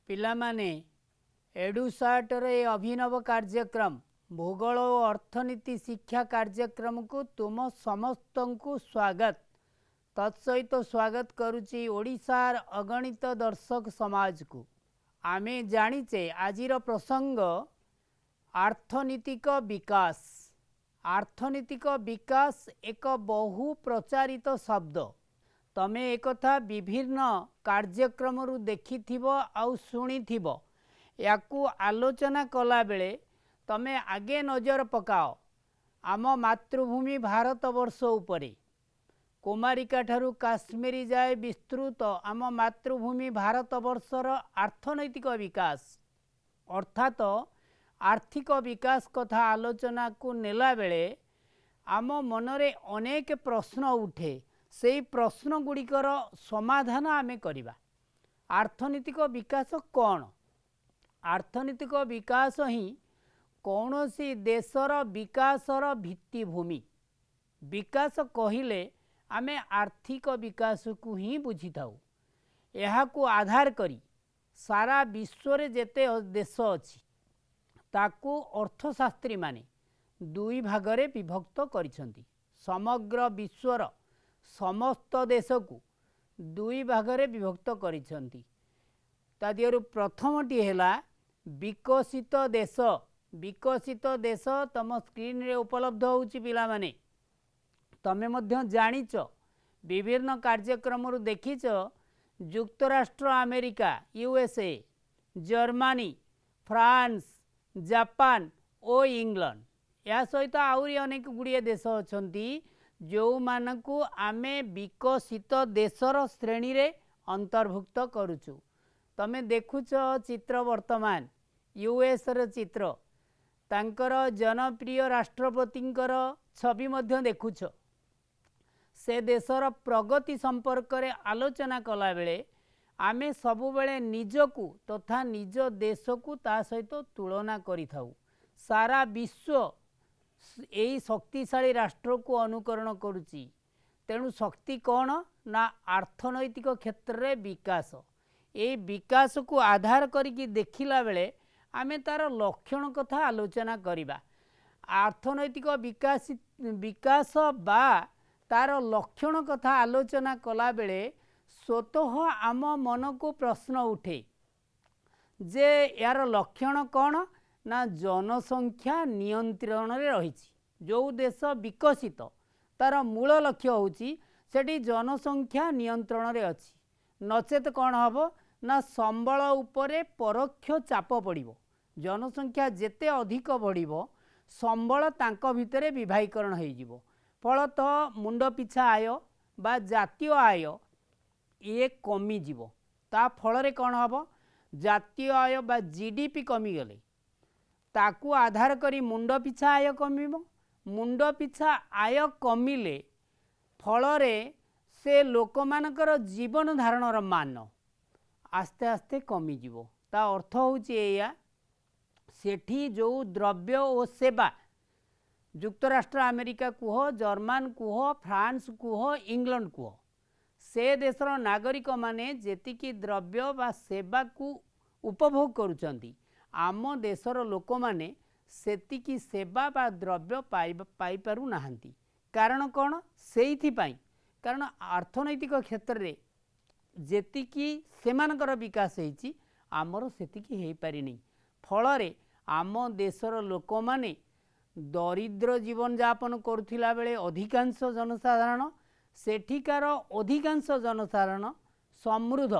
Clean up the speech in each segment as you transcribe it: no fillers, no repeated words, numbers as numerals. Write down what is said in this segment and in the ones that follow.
पिलामाने एडुसाटर ए अभिनव कार्यक्रम भूगोल और अर्थनीति शिक्षा कार्यक्रम को तुम समस्त को स्वागत तत्सहित स्वागत करुच्ची ओडिशार अगणित दर्शक समाज को। आमे जानिचे आजिर प्रसंग आर्थनीतिक विकास। आर्थनीतिक विकास एक बहु प्रचारित शब्द। तमे एकथा विभिन्न कार्यक्रम देखिथिबो आउ शुणिथिबो। याकू आलोचना कला बेले तमे आगे नजर पकाओ आम मातृभूमि भारतवर्ष उपरे। कुमारिका ठारू काश्मीरी जाए विस्तृत आम मातृभूमि भारतवर्षर अर्थनैतिक विकास अर्थात आर्थिक विकास कथा आलोचना को नेला बेले आम मनरे अनेक प्रश्न उठे। से प्रश्न गुड़िकर समाधान आमे करिबा। आर्थनैतिक विकास कौन? आर्थनैतिक विकास ही कौनसी देशर विकासर भित्तिभूमि। विकास कहिले आमे आर्थिक विकास को ही बुझी थाउ। यहा को आधार करी सारा विश्व रे जेते देश अछि ताकू अर्थशास्त्री माने दुई भागरे विभक्त करिसंती। समग्र विश्वर समस्त देश को दुई भागरे विभक्त करिसंती। तादियरु प्रथमटी हेला विकसित देश। विकसित देश तम स्क्रीन रे उपलब्ध होउची पिला माने। तमे मध्य जानिच विभिन्न कार्यक्रम देखिच युक्तराष्ट्र America USA Germany France Japan और इंग्लैंड या सहित आउरी अनेक गुड़िए देश अछंती जो मानकु आमे विकसित देशर श्रेणी रे अंतर्भुक्त करुचु। तमे देखुच चित्र वर्तमान यूएस र चित्र तांकर जनप्रिय राष्ट्रपतिंकर छवि मध्य देखुच। से देशर प्रगति संपर्क रे आलोचना कला बेले आमे सबुबेले निजकू तथा निज देश को ता सहित तुलना करिथाउ। सारा विश्व यही शक्तिशाली राष्ट्र को अनुकरण करुची। तेणु शक्ति कौन ना अर्थनैतिक क्षेत्र रे विकास। ये विकास को आधार करिकी देखिला बेले आमे तार लक्षण कथा आलोचना करिबा। अर्थनैतिक विकास बा तार लक्षण कथा आलोचना कला बेले स्वतः आम मन को प्रश्न उठे जे यार लक्षण कौन ना जनसंख्या नियंत्रण रे रहिछि। जो देश विकसित तार मूल लक्ष्य होची सेठी जनसंख्या नियंत्रण रे अछि। नचेत कौन हबो ना संबल उपरे परोक्ष चाप पड़िबो। जनसंख्या जेते अधिक बढ़िबो संबल तांको भितरे विभागीकरण होई जिवो। फलतः मुंड पिछा आय बा जातीय आय ये कमी जीवो। ता फल रे कौन हबो जातीय आय बा जीडीपी कमी गले ताकू आधार करी मुंड पिछा आय कमिबो। मुंड पिछा आय कमिले फल रे से लोक मानकर जीवन धारणर मान आस्ते आस्ते कमी जीवो। ता अर्थ होची एया सेठी जो द्रव्य और सेवा युक्तराष्ट्र अमेरिका कुह जर्मन कुह फ्रांस कुह इंग्लैंड कुह से देशर नागरिक माने जेतिकी द्रव्य बा सेवा को उपभोग करुचंती आम देशर लोक माने सेतिकी सेवा बा द्रव्य पाई पारु नाहंती। कारण कौन सेइथि पाई कारण अर्थनैतिक क्षेत्र रे जेतिकी सेमानकर विकास हेची आमर सेतिकी हेई पारि नै। फल रे आम देशर लोक माने दरिद्र जीवन यापन करुथिला बेले अधिकांश जनसाधारण सेठिकार अधिकांश जनसाधारण समृद्ध।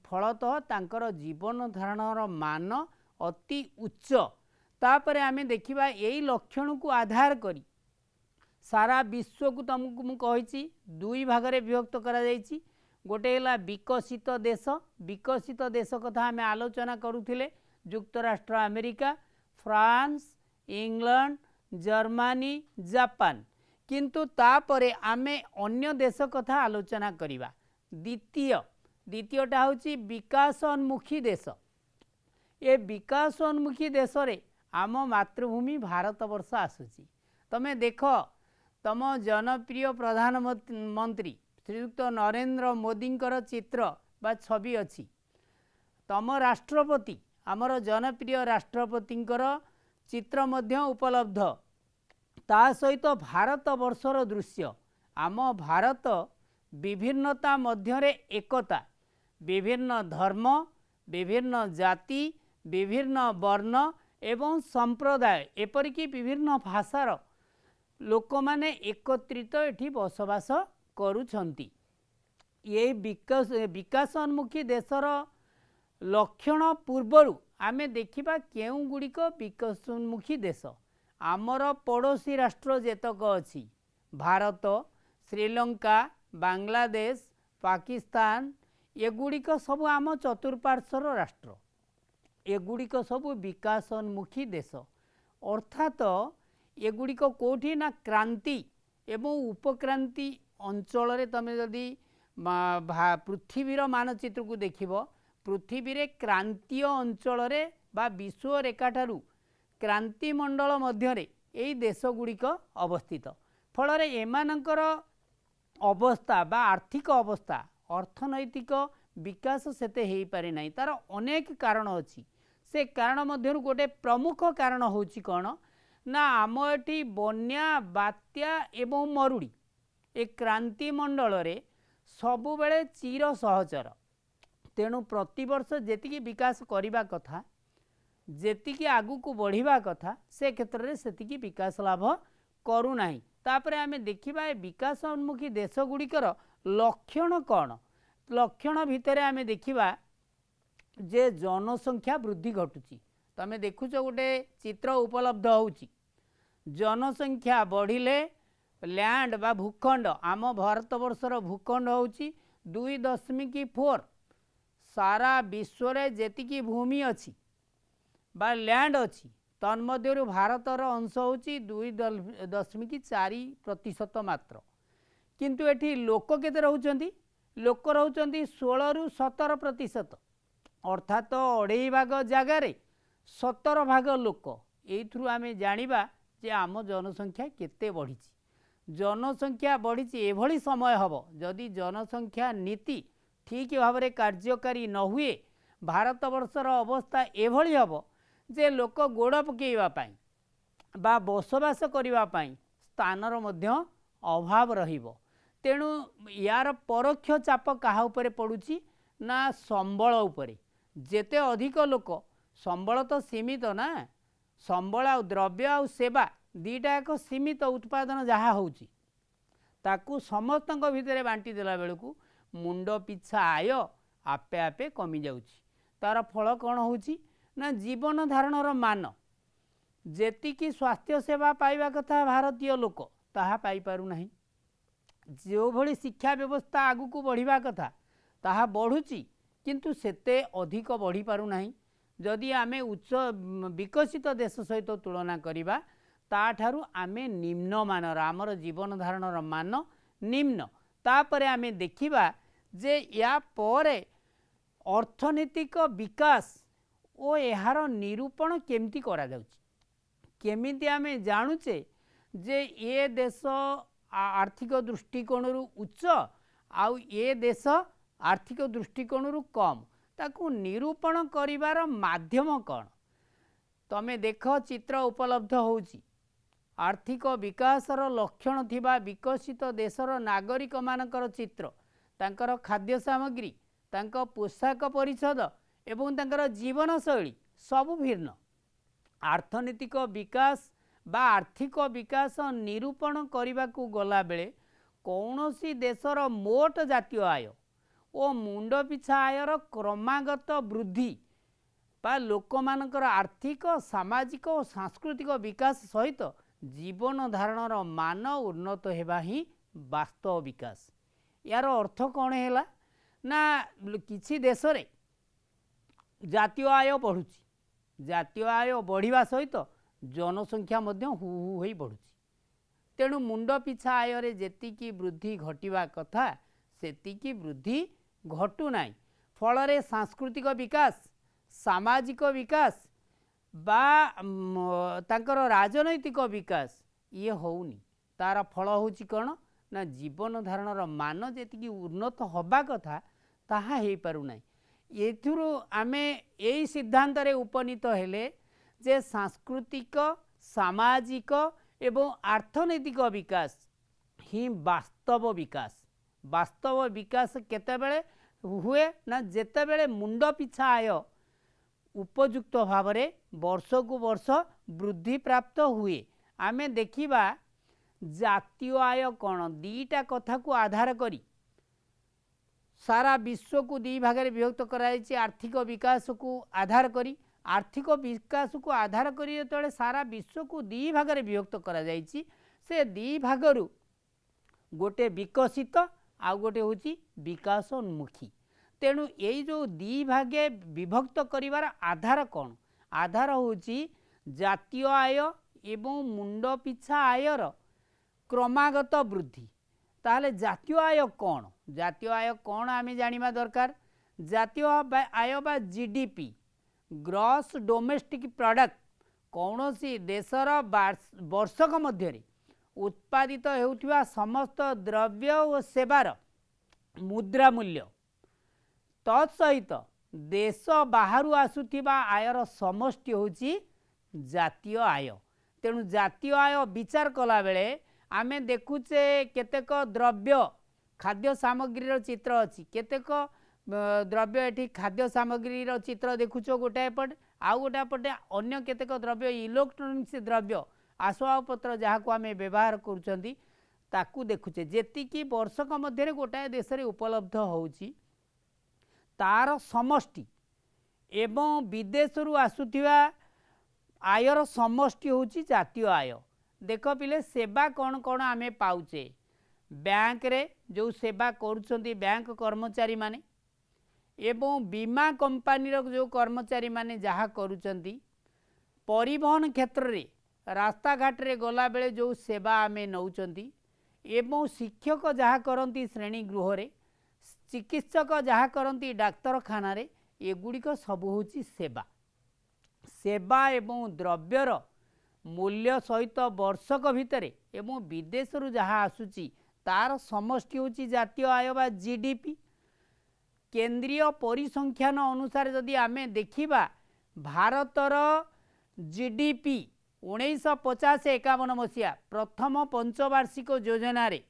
फलतः तांकर जीवन धारणर मान अति उच्च। तापरे आमे देखिबा यही लक्षण को आधार करी सारा विश्व को तुमको मु कहिछि दुई भागरे विभक्त करा जाइछि। गोटे हला विकसित देश। विकसित देश कथा आमे आलोचना करुथिले युक्तराष्ट्र America France England Germany Japan. किंतु तापरे आमे अन्य देश कथा आलोचना करिबा। द्वितीयटा होची विकासोन्मुखी देश। ये विकासोन्मुखी देश रे आम मातृभूमि भारतवर्ष आसुची। तमे देख तम जनप्रिय प्रधानमंत्री श्रीयुक्त नरेंद्र मोदी चित्र बा छवि अच्छी तम राष्ट्रपति आमर जनप्रिय राष्ट्रपतिंकर चित्र मध्य उपलब्ध ता सहित भारत वर्षर दृश्य आम भारत विभिन्नता मध्यरे एकता विभिन्न धर्म विभिन्न जाति विभिन्न वर्ण एवं संप्रदाय एपरिकी विभिन्न भाषार लोक माने एकत्रित एठी बसवास करुछंती। ये विकासोन्मुखी देशर लक्षण पूर्वरु आमे देखिबा केउं गुड़िक विकासोन्मुखी देश आमर पड़ोसी राष्ट्र जेतक अछि भारत श्रीलंका बांग्लादेश पाकिस्तान एगुड़िक सब आम चतुर्पार्श्वर राष्ट्र एगुड़िक सब विकासोन्मुखी देश अर्थात एगुड़िक कोठी ना क्रांति एवं उपक्रांति अंचल रे तमे जदि पृथ्वीर मानचित्र को देखिबो पृथ्वी रे क्रांतीय अंचल रे बा विश्व रेखा ठारू क्रांति मंडल मध्य रे एई देश गुड़िक अवस्थित फल रे एमानकर अवस्था बा आर्थिक अवस्था अर्थनैतिक विकास सेते हेई पारे नाही तार अनेक कारण अछि से कारण मध्यरु गोटे प्रमुख कारण होछि कोन ना आम एठी बन्या बात्या एवं मरुड़ी ए क्रांति मंडल रे सबु बेले चिर सहचर तेणु प्रतिवर्ष जेतिकी विकास करिबा कथा जेतिकी आगु को बढ़िबा कथा से क्षेत्र रे सेतिकी विकास लाभ करू नाही तापरे आमे देखिबा ए विकासोन्मुखी देश गुड़िकर लक्षण कौन लक्षण भितर आमे देखिबा जे जनसंख्या वृद्धि घटुची तमे देखुच गोटे चित्र उपलब्ध होउची जनसंख्या बढ़िले लैंड बा भूखंड आम भारतवर्षर भूखंड होउची 2.4 सारा विश्व रे जेतिकी भूमि अछि बा लैंड अछि तन्मध्यरु भारतर अंश होउची 2.4% मात्र किंतु एठी लोक केते रहउचंती लोक रहउचंती 16 रु 17% अर्थात 2.5 भाग जगार 17 भाग लोक एथरु आमे जानिबा जे आम जनसंख्या केते बढ़िची जनसंख्या बढ़िची एभली समय हबो जदि जनसंख्या नीति ठीक भाव में कार्यकारी न हुए भारतवर्षर अवस्था एभली हबो जे लोक गोड़ पकेइबा पाई बा बसवास करिबा पाई स्थानर मध्य अभाव रहिबो तेणु यार परोक्ष चाप कहा उपरे पड़ुची ना संबल उपरे जेते अधिक लोक संबल तो सीमित ना संबल आ द्रव्य आ सेवा दीटा एक सीमित उत्पादन जहाँ होउची ताकू समस्तक भितर बांटी देला बेलू मुंड पिछा आय आपे आपे कमी जाउची तार फल कौन होउची ना जीवन धारणर मान जेतिकी स्वास्थ्य सेवा पाइबा कथा भारतीय लोक ताहा पाई पारु नाही जो भली शिक्षा व्यवस्था आगु को बढ़िबा कथा ताहा बढ़ुची किंतु सेते अधिक बढ़ी पारु नाही जदि आमे उच्च विकसित देश सहित तुलना करिबा ताठारु आमे निम्न मानर आमर जीवन धारणर मान निम्न तापरे आमे देखिबा जे या परे अर्थनैतिक विकास ओ एहार निरूपण केमती करा जाउची केमिति आमे जानुचे जे ये देश आर्थिक दृष्टिकोण उच्च आउ ये देश आर्थिक दृष्टिकोण कम ताकू निरूपण करिवार माध्यम कौन तमे देख चित्र उपलब्ध होउची आर्थिक विकासर लक्षण थिबा विकसित देशर नागरिक मानकर चित्र तांकर खाद्य सामग्री तांकर पोशाक परिच्छद एवं तांकर जीवन शैली सब भिन्न अर्थनैतिक विकास बा आर्थिक विकास निरूपण करने को गला बेले कौनसी देशर मोट जातीय आय ओ मुंड पिछा आयर क्रमागत वृद्धि बा लोक मानकर आर्थिक सामाजिक और सांस्कृतिक विकास सहित जीवन धारणर मान उन्नत हेबा ही वास्तव विकास यार अर्थ कौन है ना किसी देश रे जातीय आय बढ़ुची जातीय आय बढ़िबा सहित जनसंख्या मध्य हु हु होई बढ़ुची तेणु मुंड पिछा आय रे जेतिकी वृद्धि घटिबा कथा सेतिकी वृद्धि घटू नाही फल रे सांस्कृतिक विकास सामाजिक विकास बा तांकर राजनैतिक विकास ये होउनी तार फल होची कौन ना जीवन धारणर मान जेतिकी उन्नत हवा कथा ताहा हे पारु नाही एथिरु आमे यही सिद्धांत रे उपनीत हेले जे सांस्कृतिक सामाजिक एवं अर्थनैतिक विकास ही वास्तव विकास केतेबेले हुए ना जेतेबेले मुंड पिछा आय उपयुक्त भाव में वर्ष को वर्ष वृद्धि प्राप्त हुए। आमे देखिबा जातीय आय कौन दीटा कथा को आधार करी सारा विश्व को दी भाग में विभक्त कराई। आर्थिक विकास को आधार करी आर्थिक विकास को आधार करी जो सारा विश्व को दी भाग में विभक्त करा जायछि से दी भागरु गोटे विकसित आउ गोटे होची विकासोन्मुखी। तेणु यही जो दी भागे विभक्त करिवार आधार कौन आधार होची जातीय आय एवं मुंड पिछा आयर क्रमागत वृद्धि। ताहले जातीय आय कौन आमे जानिबा दरकार। जातीय आय बा जीडीपी ग्रॉस डोमेस्टिक प्रोडक्ट कौन सी देशर वर्षक मध्य उत्पादित हेउथिबा समस्त द्रव्य और सेवार मुद्रा मूल्य तत्सहित देश बाहरु आसुथिबा आयर समष्टि होची जातीय आय। तेणु जातीय आय विचार कला बेले आमे देखुचे केतेक द्रव्य खाद्य सामग्री चित्र अच्छी केतेक द्रव्य एठी खाद्य सामग्री चित्र देखुच गोटाए पटे आउ गोटाए पटे अन्य केतेक द्रव्य इलेक्ट्रोनिक्स द्रव्य आसबाबपत्र जहाँ को आम व्यवहार करुँच ताकू देखुचे जेतिकी वर्षक मध्य गोटाए देश में उपलब्ध होउची तार समष्टि एवं विदेशरू आसुथिबा आयर समष्टि होउची जातीय आय। देख पिले सेवा कौन कौन आमे पाउचे बैंक रे जो सेवा करुछंती बैंक कर्मचारी माने एवं बीमा कंपनी जो कर्मचारी माने जहाँ करुछंती परिवहन क्षेत्र रे रास्ता घाट रे गला बेले जो सेवा आमे नौचंती एवं शिक्षक जहाँ करती श्रेणी गृह रे चिकित्सक जहाँ करती डाक्तरखाना रे एगुड़िक सब होची सेवा एवं द्रव्यर मूल्य सहित वर्षक भितर एवं विदेशरू जहाँ आसुची तार समष्टि होची जातीय आय बा जीडीपी। केंद्रीय परिसंख्यान अनुसार जदि आमे देखिबा भारतर जीडीपी 1950-51 मसीहा प्रथम पंचवार्षिक योजना रे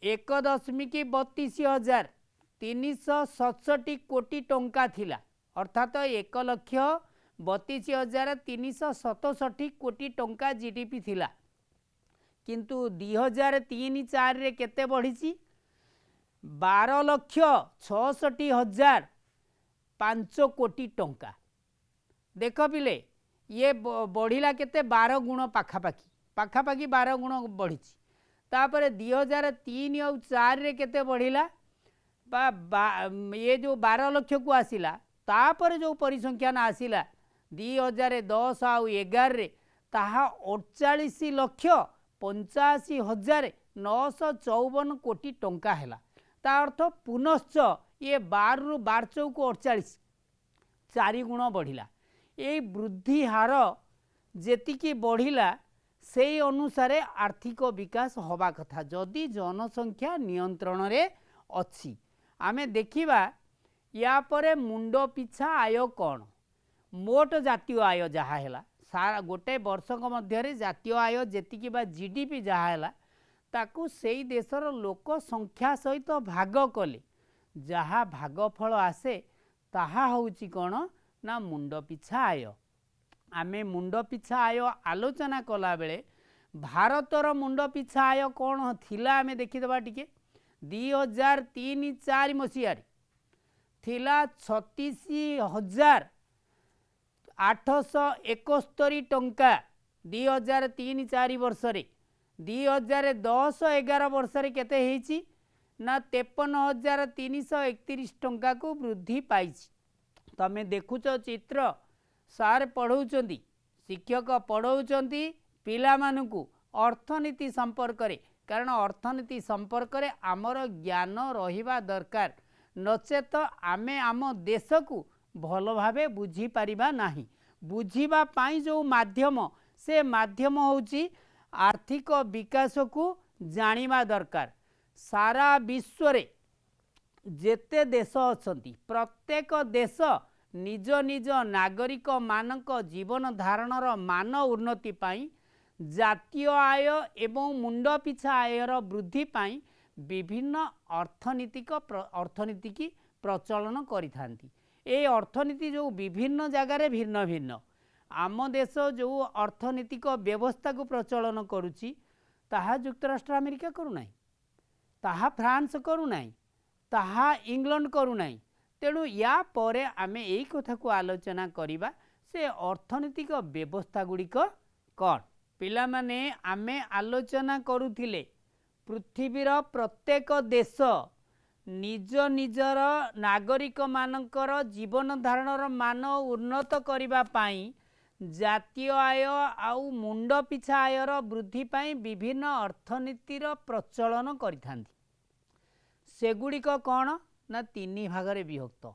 1,32,367 कोटी टंका थिला अर्थात 1,32,367 कोटी टंका जीडीपी थिला किंतु 2003-04 रे केते बढ़ी 12,66,500 कोटी टंका। देख पिले ये बढ़िला केते 12 गुण पाखापाखी 12 गुण बढ़ी। तापर 2003 और 4 रे केते बढ़िला ये जो 12 लक्ष को आसिला तापर जो परिसंख्यान आसिला 2010 आउ 11 रे ताहा 48,85,954 कोटी टंका हैला। ता अर्थ पुनश्च ये 12 रु 12 चौक 48 4 गुण बढ़िला। ये वृद्धि हार जेतिकी बढ़िला से अनुसार आर्थिक विकास होबा कथा जदि जनसंख्या नियंत्रण रे अछि। आमे देखिबा या परे मुंड पिछा आय कौन मोट जातीय आय जहाँ हैला सारा गोटे वर्षक मध्य जातीय आय जेतिकी बा जीडीपी जहाँ हैला ताकू सेई देशर लोक संख्या सहित भाग कले जहाँ भागफल आसे ताहा होउची कौन ना मुंड पिछा आय। आमे मुंड पिछा आय आलोचना कला बेले भारतर मुंड पिछा आय कौन थिला आमे देखिदबा टिके 2003-04 मसीह थिला 36,871 टंका 2003-04 वर्ष रे 2010-11 वर्ष रे केते हेची ना 53,331 टंका को वृद्धि पाइछि। तमे देखुच चित्र सार पढ़ौचंदी शिक्षक पढ़ौचंदी पिला मानकु अर्थनीति संपर्क रे कारण अर्थनीति संपर्क रे आमर ज्ञान रहिबा दरकार नचेत आमे आम देश को भल भावे बुझी पारिबा नाही। बुझीबा पाई जो माध्यम से माध्यम होउची आर्थिक विकास को जानिबा दरकार। सारा विश्व रे जेते देश अछंती प्रत्येक देश निज निज नागरिक मानक जीवन धारणर मान उन्नति पाई जातीय आय एवं मुंड पिछा आयर वृद्धि पाई विभिन्न अर्थनीति की प्रचलन करिथांती। ए अर्थनीति जो विभिन्न जगार भिन्न भिन्न आम देश जो अर्थनीतिक व्यवस्था को प्रचलन करुची ताहा युक्तराष्ट्र अमेरिका करूना, ताहा फ्रांस करूना, ताहा इंग्लैंड करूना। तेणु या परे आमे एई कथा को आलोचना करिबा से अर्थनीतिक व्यवस्था गुड़िक कौन। पिला माने आमे आलोचना करुथिले पृथ्वीर प्रत्येक देश निज निजर नागरिक मानकर जीवन धारणर मान उन्नत करिबा पाई जातीय आय आउ मुंड पिछा आयर वृद्धि पाई विभिन्न अर्थनीतिर प्रचलन करिथांती। सेगुड़िक कौन ना तीन भागरे विभक्त।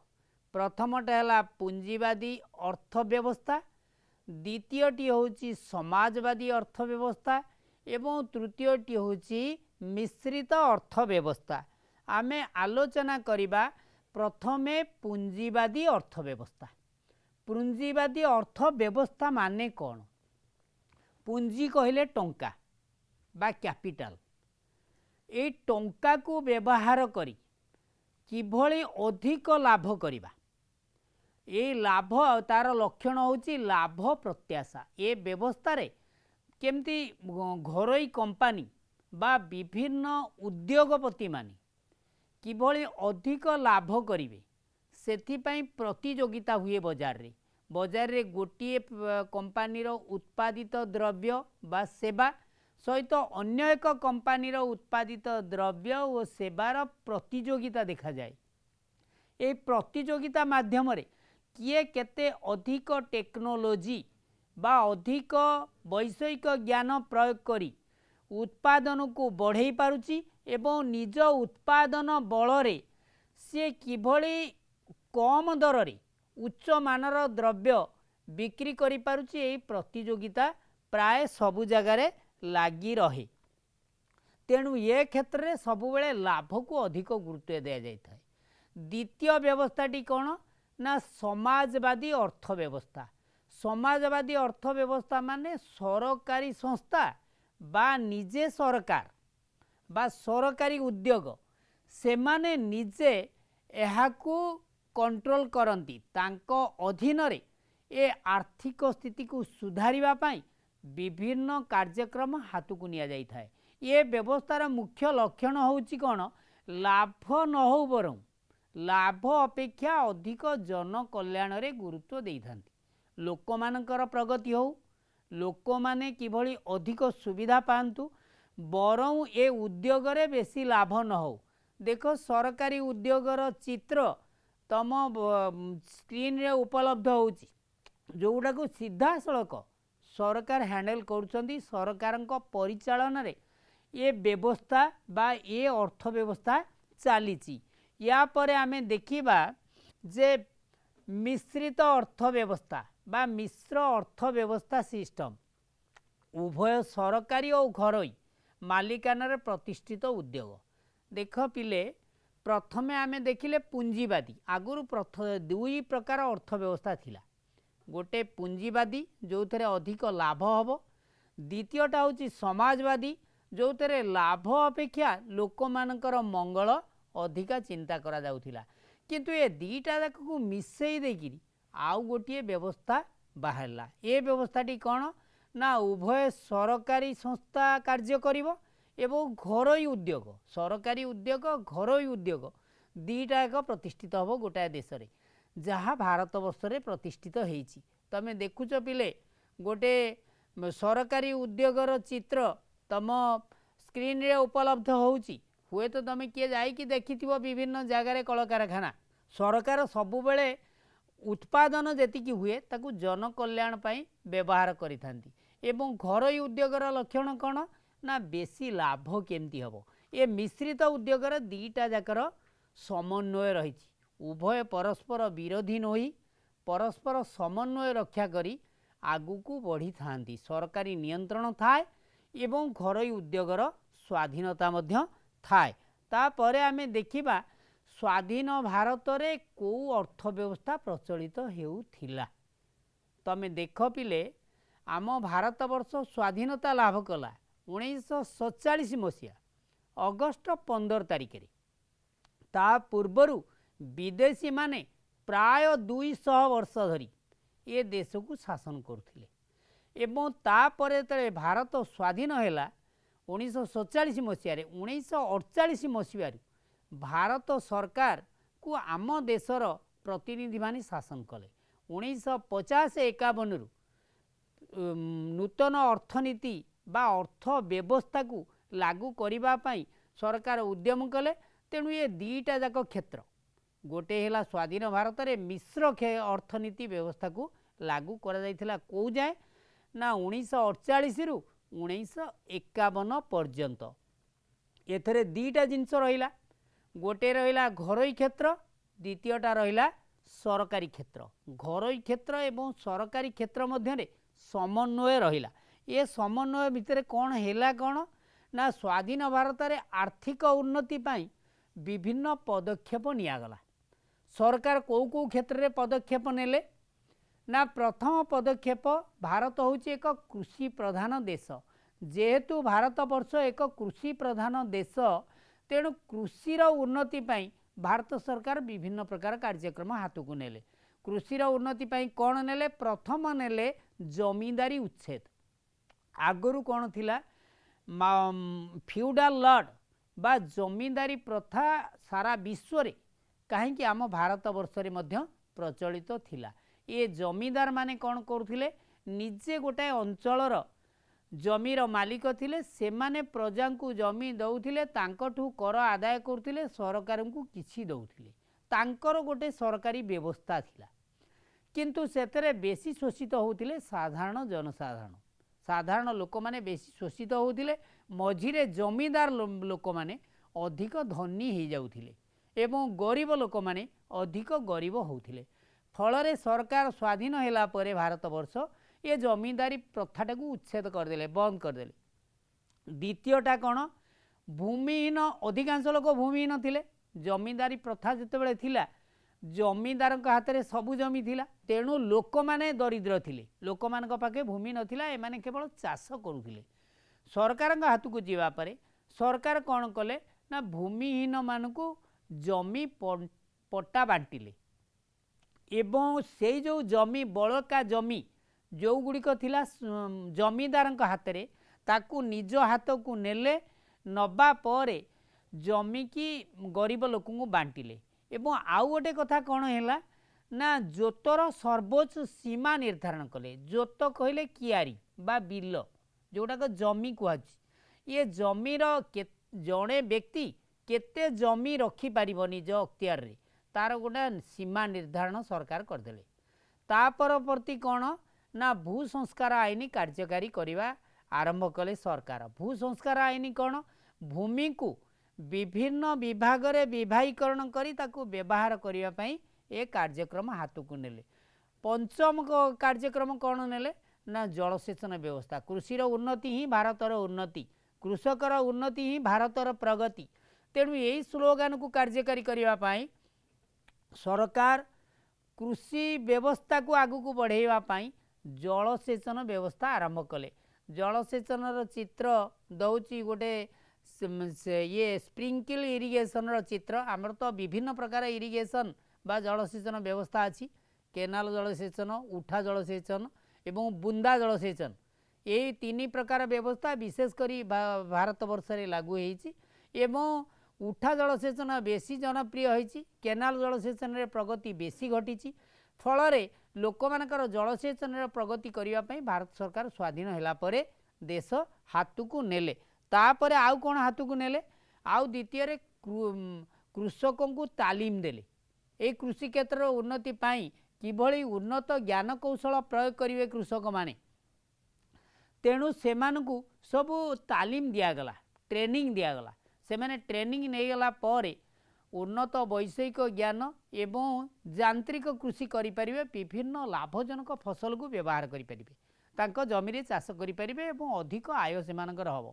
प्रथमटा है पुंजीवादी अर्थव्यवस्था, द्वितीयटी होची समाजवादी अर्थव्यवस्था एवं तृतीयटी होची मिश्रित अर्थव्यवस्था। आमे आलोचना करिबा प्रथमे पुंजीवादी अर्थव्यवस्था। पुंजीवादी अर्थव्यवस्था माने कौन? पुंजी कहले टंका बा कैपिटल। ए टंका को व्यवहार करी किभली अधिक लाभ करिबा, ए लाभ तार लक्षण होची लाभ प्रत्याशा। ए व्यवस्था रे केमती घरोई कंपानी बा विभिन्न उद्योगपति माने किभली अधिक लाभ करिवे सेथिपाई प्रतियोगिता हुए बजार रे गोटिए कंपानीर उत्पादित द्रव्य बा सेवा सहित अन्य एक कंपानीर उत्पादित द्रव्य और सेवार प्रतियोगिता देखा जाए। ए प्रतियोगिता माध्यम रे किए केते अधिक टेक्नोलोजी बा अधिक वैषयिक ज्ञान प्रयोग करी उत्पादन को बढ़ाई पारुची एवं निज उत्पादन बल रे से किभली कम दर रे उच्च मानर द्रव्य बिक्री करि पारुची। ए प्रतियोगिता प्राय सबु जगार लागी रहे। तेणु ये क्षेत्र में सबुबले लाभ को अधिक गुरुत्व दिया जाता है। द्वितीय व्यवस्थाटी कौन ना समाजवादी अर्थव्यवस्था। समाजवादी अर्थव्यवस्था माने सरकारी संस्था बा निजे सरकार बा सरकारी उद्योग से माने निजे एहाकू कंट्रोल करती तांको अधीन रे ए आर्थिक स्थिति को सुधारिबा पाई विभिन्न कार्यक्रम हाथ को निया जाई थाए। ये व्यवस्थार मुख्य लक्षण होची कौन? लाभ न हो बरं लाभ अपेक्षा अधिक जन कल्याण रे गुरुत्व देई थांती। लोक मानकर प्रगति हो, लोक माने किभली अधिक सुविधा पांतु बरं ए उद्योग रे बेसी लाभ न हो। देखो सरकारी उद्योगर चित्र तम स्क्रीन रे उपलब्ध होची जोटा को सीधा सड़क सरकार हैंडल करुछंती। सरकार परिचालन रे ये व्यवस्था बा ये अर्थव्यवस्था चलीची। या परे आमे देखिबा जे मिश्रित अर्थव्यवस्था बा मिश्र अर्थव्यवस्था सिस्टम उभय सरकारी और घरोई मालिकाना प्रतिष्ठित उद्योग। देख पिले प्रथमे आमे देखिले पुंजीवादी। आगुरु दुई प्रकार अर्थव्यवस्था थिला। गोटे पुंजीवादी जो थे अधिक लाभ हम, द्वितीयटा हूँ समाजवादी जो थे लाभ अपेक्षा लोक मानकर मंगल अधिका चिंता करा जाउथिला। किंतु ये दीटा जाक को मिसई देकिरी आउ गोटे व्यवस्था बाहरला। ये व्यवस्थाटी कौन ना उभय सरकारी संस्था कार्य करिवो एवं घरोई उद्योग, सरकारी उद्योग घरोई उद्योग दीटा एक प्रतिष्ठित हम गोटाए देश रे जहाँ भारत वर्ष रे प्रतिष्ठित होईची। तमे देखुच पिले गोटे सरकारी उद्योगर चित्र तम स्क्रीन रे उपलब्ध होउची। हुए तो तमे किए जाई कि देखिथिबो विभिन्न जगार कल कारखाना। सरकार सबुबेले उत्पादन जेतिकी हुए ताकू जन कल्याण पाई व्यवहार करिथांती एवं घरोई उद्योगर लक्षण कौन ना बेसी लाभ केमती हबो। ए मिश्रित उद्योगर दीटा जाकर समन्वय रही। उभय परस्पर विरोधी नही परस्पर समन्वय रक्षा करी आगु को बढ़ी थांती। सरकारी नियंत्रण थाए एवं घरोई उद्योगर स्वाधीनता मध्य थाए। तापरे आमे देखिबा स्वाधीन भारत रे को अर्थव्यवस्था प्रचलित हेउथिला तमे देख पिले आम भारत वर्ष स्वाधीनता लाभ कला 1947 मसीहा अगस्ट 15 तारिख रे ता पूर्वर विदेशी माने प्राय 200 वर्ष धरी ए देश को शासन करथिले एवं तापरे तले भारत स्वाधीन हैला 1947 मसीह 1948 मसीह भारत सरकार को आम देशर प्रतिनिधि माने शासन कले 1950-51 रु नूतन अर्थनीति बा अर्थ व्यवस्था को लागू करिबा पई सरकार उद्यम कले तेणु ये दीटा जाक क्षेत्र गोटे हैला स्वाधीन भारत रे मिश्र अर्थनीति व्यवस्था को लागू करा जायथिला को जाए ना 1948 रु 1951 पर्यंत एथरे दीटा जिनस रहिला गोटे रहिला घरोई क्षेत्र द्वितीयटा रहिला सरकारी क्षेत्र घरोई क्षेत्र एवं सरकारी क्षेत्र मध्य समन्वय रहिला ये समन्वय भितर कौन हैला कौन ना स्वाधीन भारत रे आर्थिक उन्नति पाई विभिन्न पदक्षेप नियागला सरकार को क्षेत्र रे पदक्षेप नेले ना प्रथम पदक्षेप भारत होची एक कृषि प्रधान देश जेहेतु भारत वर्ष एक कृषि प्रधान देश तेणु कृषिर उन्नति पाई भारत सरकार विभिन्न प्रकार कार्यक्रम हाथ को नेले कृषिर उन्नति पाई कौन नेले प्रथम नेले जमींदारी उच्छेद आगरू कौन थिला फ्यूडाल लॉर्ड बा जमींदारी प्रथा सारा विश्व रे कहीं आम भारत वर्ष रे मध्य प्रचलित थिला ये जमींदार माने कौन करुथिले निजे गोटाए अंचलर जमीर मालिक थिले सेमाने प्रजा को जमी दउथिले तांकठू कर आदाय करुथिले सरकार को किछि दउथिले तांकर गोटे सरकारी व्यवस्था थिला किंतु सेतरे बेसी शोषित होउथिले साधारण जनसाधारण साधारण लोक माने बेसी शोषित होउथिले मझिरे जमींदार लोक माने अधिक धनी हो जाउथिले एवं गरीब लोक माने अधिक गरीब होउथिले फल सरकार स्वाधीन होला परे भारत वर्ष ये जमींदारी प्रथाटा को उच्छेद करदेले बंद करदेले द्वितीयटा कौन भूमिहीन अधिकांश लोक भूमिहीन थिले जमींदारी प्रथा जितेबाला थिला जमींदार हाथ में सबु जमी थिला तेणु लोक माने दरिद्र थिले लोक मान पाखे भूमि नथिला एमाने केवल चाष करुथिले सरकार हाथ को जीवा परे सरकार कौन कले ना भूमिहीन मानकु जमी पट्टा बांटिले एवं से जो जमी बड़का जमी जो गुड़िक थिला जमींदार हाथ में ताकू निज हाथ को नेले नबा परे जमी की गरीब लोक को बांटिले एवं आउ गोटे कथा कौन है ना जोतर सर्वोच्च सीमा निर्धारण कले जोत कहले कियारी बा बिल जोटाक जमी कहुच ये जमीर जड़े व्यक्ति केते जमी रखी पारिबो निज अख्तियार रे तार गोटे सीमा निर्धारण सरकार करदेले ता परवर्ती कौन ना भू संस्कार आईन कार्यकारी करने आरंभ कले सरकार भू संस्कार आईन कौन भूमि को विभिन्न विभाग रे विभागीकरण करी ताकू व्यवहार करने पाई ए कार्यक्रम हाथ को नेले पंचम कार्यक्रम कौन नेले ना जलसेचन व्यवस्था कृषिर उन्नति ही भारतर उन्नति कृषकर उन्नति ही भारतर प्रगति तेणु यही स्लोगान को कार्यकारी करने सरकार कृषि व्यवस्था को आगु को बढ़ाई जलसेचन व्यवस्था आरंभ कले जलसेचन चित्र दौची गोटे ये स्प्रिंकल इरिगेशन रो चित्र आमर तो विभिन्न प्रकार इरिगेशन बा जलसेचन व्यवस्था अच्छी केनाल जलसेचन उठा जलसेचन एवं बुंदा जलसेचन ये तीन प्रकार व्यवस्था विशेषकर भारत वर्ष रे लागू होईची एवं उठा जलसेचन बेसी जनप्रिय होईची केनाल जलसेचन रे प्रगति बेसी घटी फल लोक मानकर जलसेचन रे प्रगति करने भारत सरकार स्वाधीन होला परे देश हाथ को नेले तापर आउ कौन हाथ को नेले आउ द्वितीय कृषकों को तालीम देले ए कृषि क्षेत्र उन्नति पाई किभली उन्नत ज्ञान कौशल प्रयोग करेंगे कृषक माने तेणु सेमानकु सबु तालीम दियागला ट्रेनिंग दियागला से माने ट्रेनिंग नहीं गला परे उन्नत वैषयिक ज्ञान एवं यांत्रिक कृषि करें विभिन्न लाभजनक फसल को व्यवहार करें जमी चाष करें अधिक आय से हम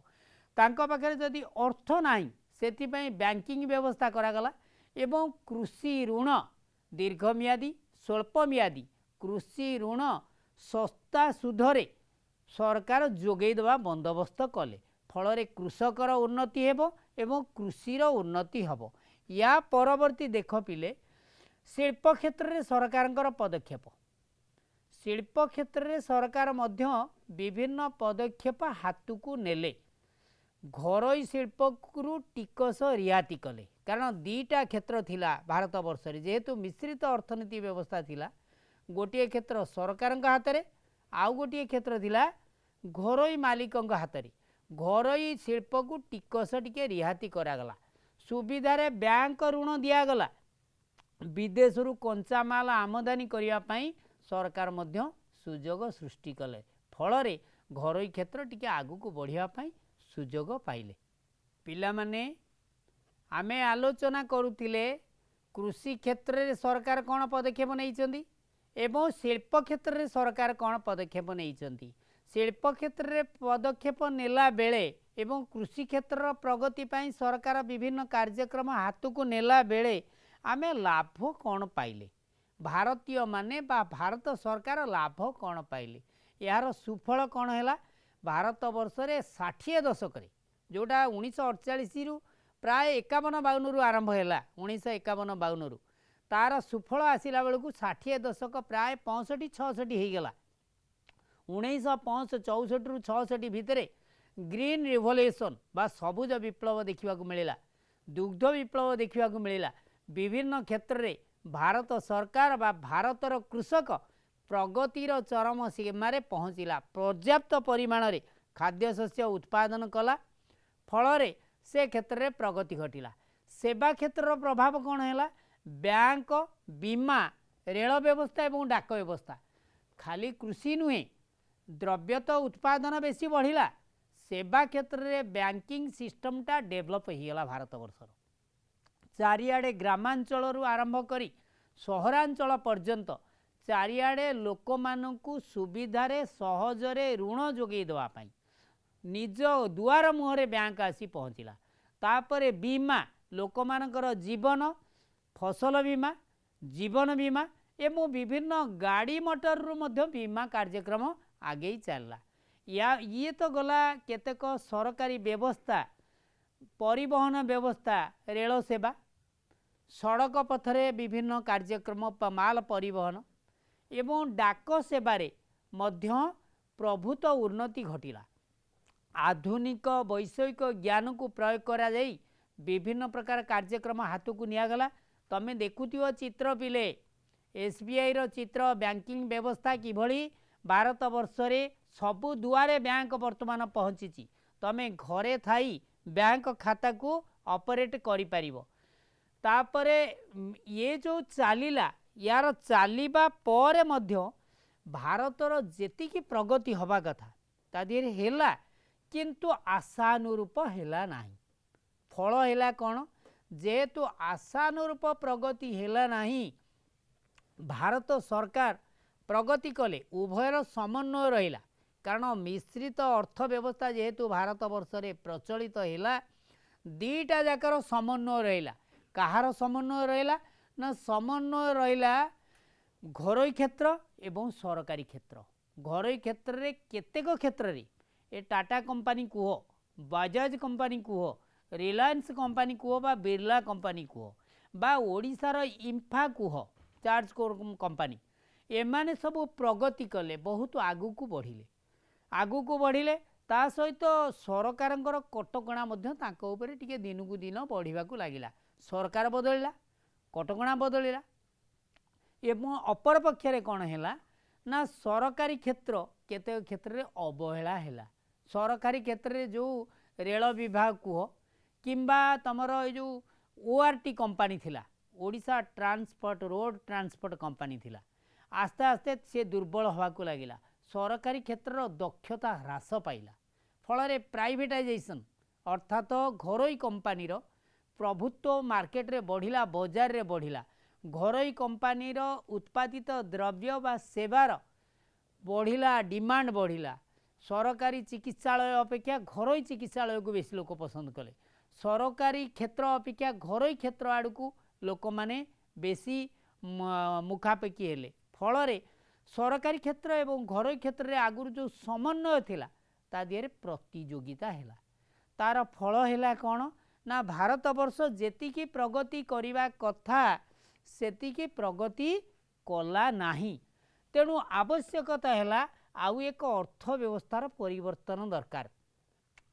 तांको पाखे जदि अर्थ नाही से बैंकिंग व्यवस्था करागला एवं कृषि ऋण दीर्घमियादी स्वल्पमियादी कृषि ऋण सस्ता सुधरे सरकार जोगेदेवा बंदोबस्त कले फल कृषकर उन्नति हेब एवं कृषिर उन्नति हब। या परवर्ती देख पिले शिल्प क्षेत्र में सरकार पदक्षेप शिल्प क्षेत्र में सरकार मध्य विभिन्न पदक्षेप हाथ को नेले घरोई शिल्प को टिकस रियाती कले कारण दीटा क्षेत्र थिला भारत वर्ष जेहेतु मिश्रित अर्थनीति व्यवस्था थिला गोटे क्षेत्र सरकार हाथ में आउ गोटे क्षेत्र थिला घरोई मालिक हाथ में घरोई शिल्प को टिकस टिके रिहाती करागला सुविधारे बैंक ऋण दिगला विदेश कंचा माल आमदानी करने सरकार मध्य सुजोग सृष्टि कले फल घरोई क्षेत्र टिके आगु को बढ़ापी सुजोग पाइले। पिला माने आमे आलोचना करुतिले कृषि क्षेत्र में सरकार कौन पदक्षेप नहीं एवं शिल्प क्षेत्र में सरकार कौन पदक्षेप नहीं शिल्प क्षेत्र में पदक्षेप नेला बेले एवं कृषि क्षेत्र प्रगति पाई सरकार विभिन्न कार्यक्रम हाथ को नेला बेले आमे लाभ कौन पाइले भारतीय माने बा भारत सरकार लाभ कौन पाइले यार सुफल कौन है भारत वर्ष रे 60 दशक जोटा 1948 रु प्राय 51-52 रु आरंभ है 1951-52 रु तार सुफल आसिला बेलू 60 दशक प्राय 65-66 होगला 1965-64 रु 66 भितर ग्रीन रिवोल्यूशन बा सबुज विप्लव देखा मिलला दुग्ध विप्लव देखा मिलला विभिन्न क्षेत्र में भारत सरकार बा भारतर कृषक प्रगतिर चरम सीमार पहुँचला पर्याप्त परिमाण रे खाद्य शस्य उत्पादन कला फल से क्षेत्र में प्रगति घटिला सेवा क्षेत्र प्रभाव कौन है बैंक बीमा रेल व्यवस्था और डाक व्यवस्था खाली कृषि नुहे द्रव्य तो उत्पादन बेसी बढ़िला सेवा क्षेत्र में बैंकिंग सिस्टमटा डेभलप होगला भारत वर्षर चारिआडे ग्रामांचल आरंभ करी सहरांचल पर्यंत चारिआडे लोक मानू सुविधारे सहजरे ऋण जोगई देवाई निज दुआर मुहरे बैंक आसी पहुँचला तापरे बीमा लोक मानकर जीवन फसल बीमा जीवन बीमा एवं विभिन्न गाड़ी मोटर रु बीमा कार्यक्रम आगे चलला या ये तो गला केतेक सरकारी व्यवस्था परिवहन व्यवस्था रेल सेवा सड़क पथरे विभिन्न कार्यक्रम माल परिवहन एवं डाक सेवारे मध्य प्रभुत उन्नति घटिला आधुनिक वैषयिक ज्ञान को प्रयोग करा जाई विभिन्न प्रकार कार्यक्रम हाथ को निगला तमें देखुथिव चित्र पिले एसबीआई रो चित्र बैंकिंग व्यवस्था किभली भारत वर्ष रे सबु दुआरे बैंक वर्तमान पहुँची तमें घरे थाई बैंक खाता को ऑपरेट करि परिबो तापरे ये जो चलिला यार चलिबा परे मध्य भारतर जेतिकी प्रगति हवा कथा ता देहरे हेला किंतु आशानुरूप हेला नाही फल हेला कौन जेहेतु आशानुरूप प्रगति हेला नाही भारत सरकार प्रगति कले उभयर समन्वय रहिला कारण मिश्रित अर्थव्यवस्था जेहेतु भारत वर्ष रे प्रचलित हेला दीटा जाकर समन्वय रहिला कहार समन्वय रहिला ना समन्वय रहिला घरोई क्षेत्र एवं सरकारी क्षेत्र घरोई क्षेत्र रे केतेक क्षेत्र रे ए टाटा कंपनी कुह बजाज कंपनी कुह रिलायंस कंपनी कुह बा बिरला कंपनी कुह बा ओडिशार इंफा कुह चार्ज कंपनी एमाने सब प्रगति कले बहुत आगु को बढ़िले ता सहित सरकारंकर कटकणा मध्य तांको उपरे टिके दिन को दिन बढ़िबाकू लागिला सरकार बदलिला कटकणा बदलिला एवं अपर पक्षरे कौन है ना सरकारी क्षेत्र केते क्षेत्र में अवहेला है सरकारी क्षेत्र में जो रेल विभाग कुह किंबा तमर जो ओआरटी कंपनी थिला Odisha transport road transport company थिला आस्ते आस्ते से दुर्बल हवा को लगिला सरकारी क्षेत्र दक्षता ह्रास पाइला फल प्राइवेटाइजेशन अर्थात घरोई कंपनी प्रभुत्व मार्केट रे बढ़िला बाजार रे बढ़िला घरोई कंपनी उत्पादित द्रव्य बा सेवार बढ़िला डिमांड बढ़िला सरकारी चिकित्सालय अपेक्षा घरोई चिकित्सालय को बेसी लोक पसंद कले सरकारी क्षेत्र अपेक्षा घरोई क्षेत्र आड़ को लोक माने बेसी मुखापेक्षी हेले फल सरकारी क्षेत्र एवं घरोई क्षेत्र में आगुरी जो समन्वय थिला ता दिहरे प्रतियोगिता हैला तार फल हैला कौन ना भारत वर्ष जेतिकी प्रगति करिवा कथा सेतिकी प्रगति कला नाही तेणु आवश्यकता हैला आउ एक अर्थव्यवस्थार परिवर्तन दरकार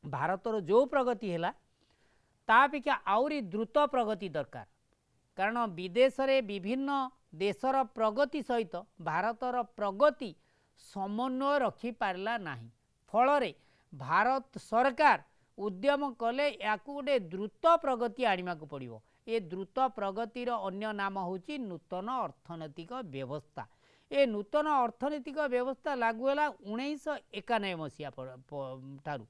भारतर जो प्रगति हैला ता अपेक्षा आउरी द्रुत प्रगति दरकार कारण विदेश रे विभिन्न देशर प्रगति सहित भारतर प्रगति समन्वय रखी पारला नाही फल भारत सरकार उद्यम कले या गोटे द्रुत प्रगति आनिमा को पड़िबो ए द्रुत प्रगतिर अन्य नाम होची नूतन अर्थनैतिक व्यवस्था ए नूतन अर्थनैतिक व्यवस्था लागू है 1991 मसीहा ठारू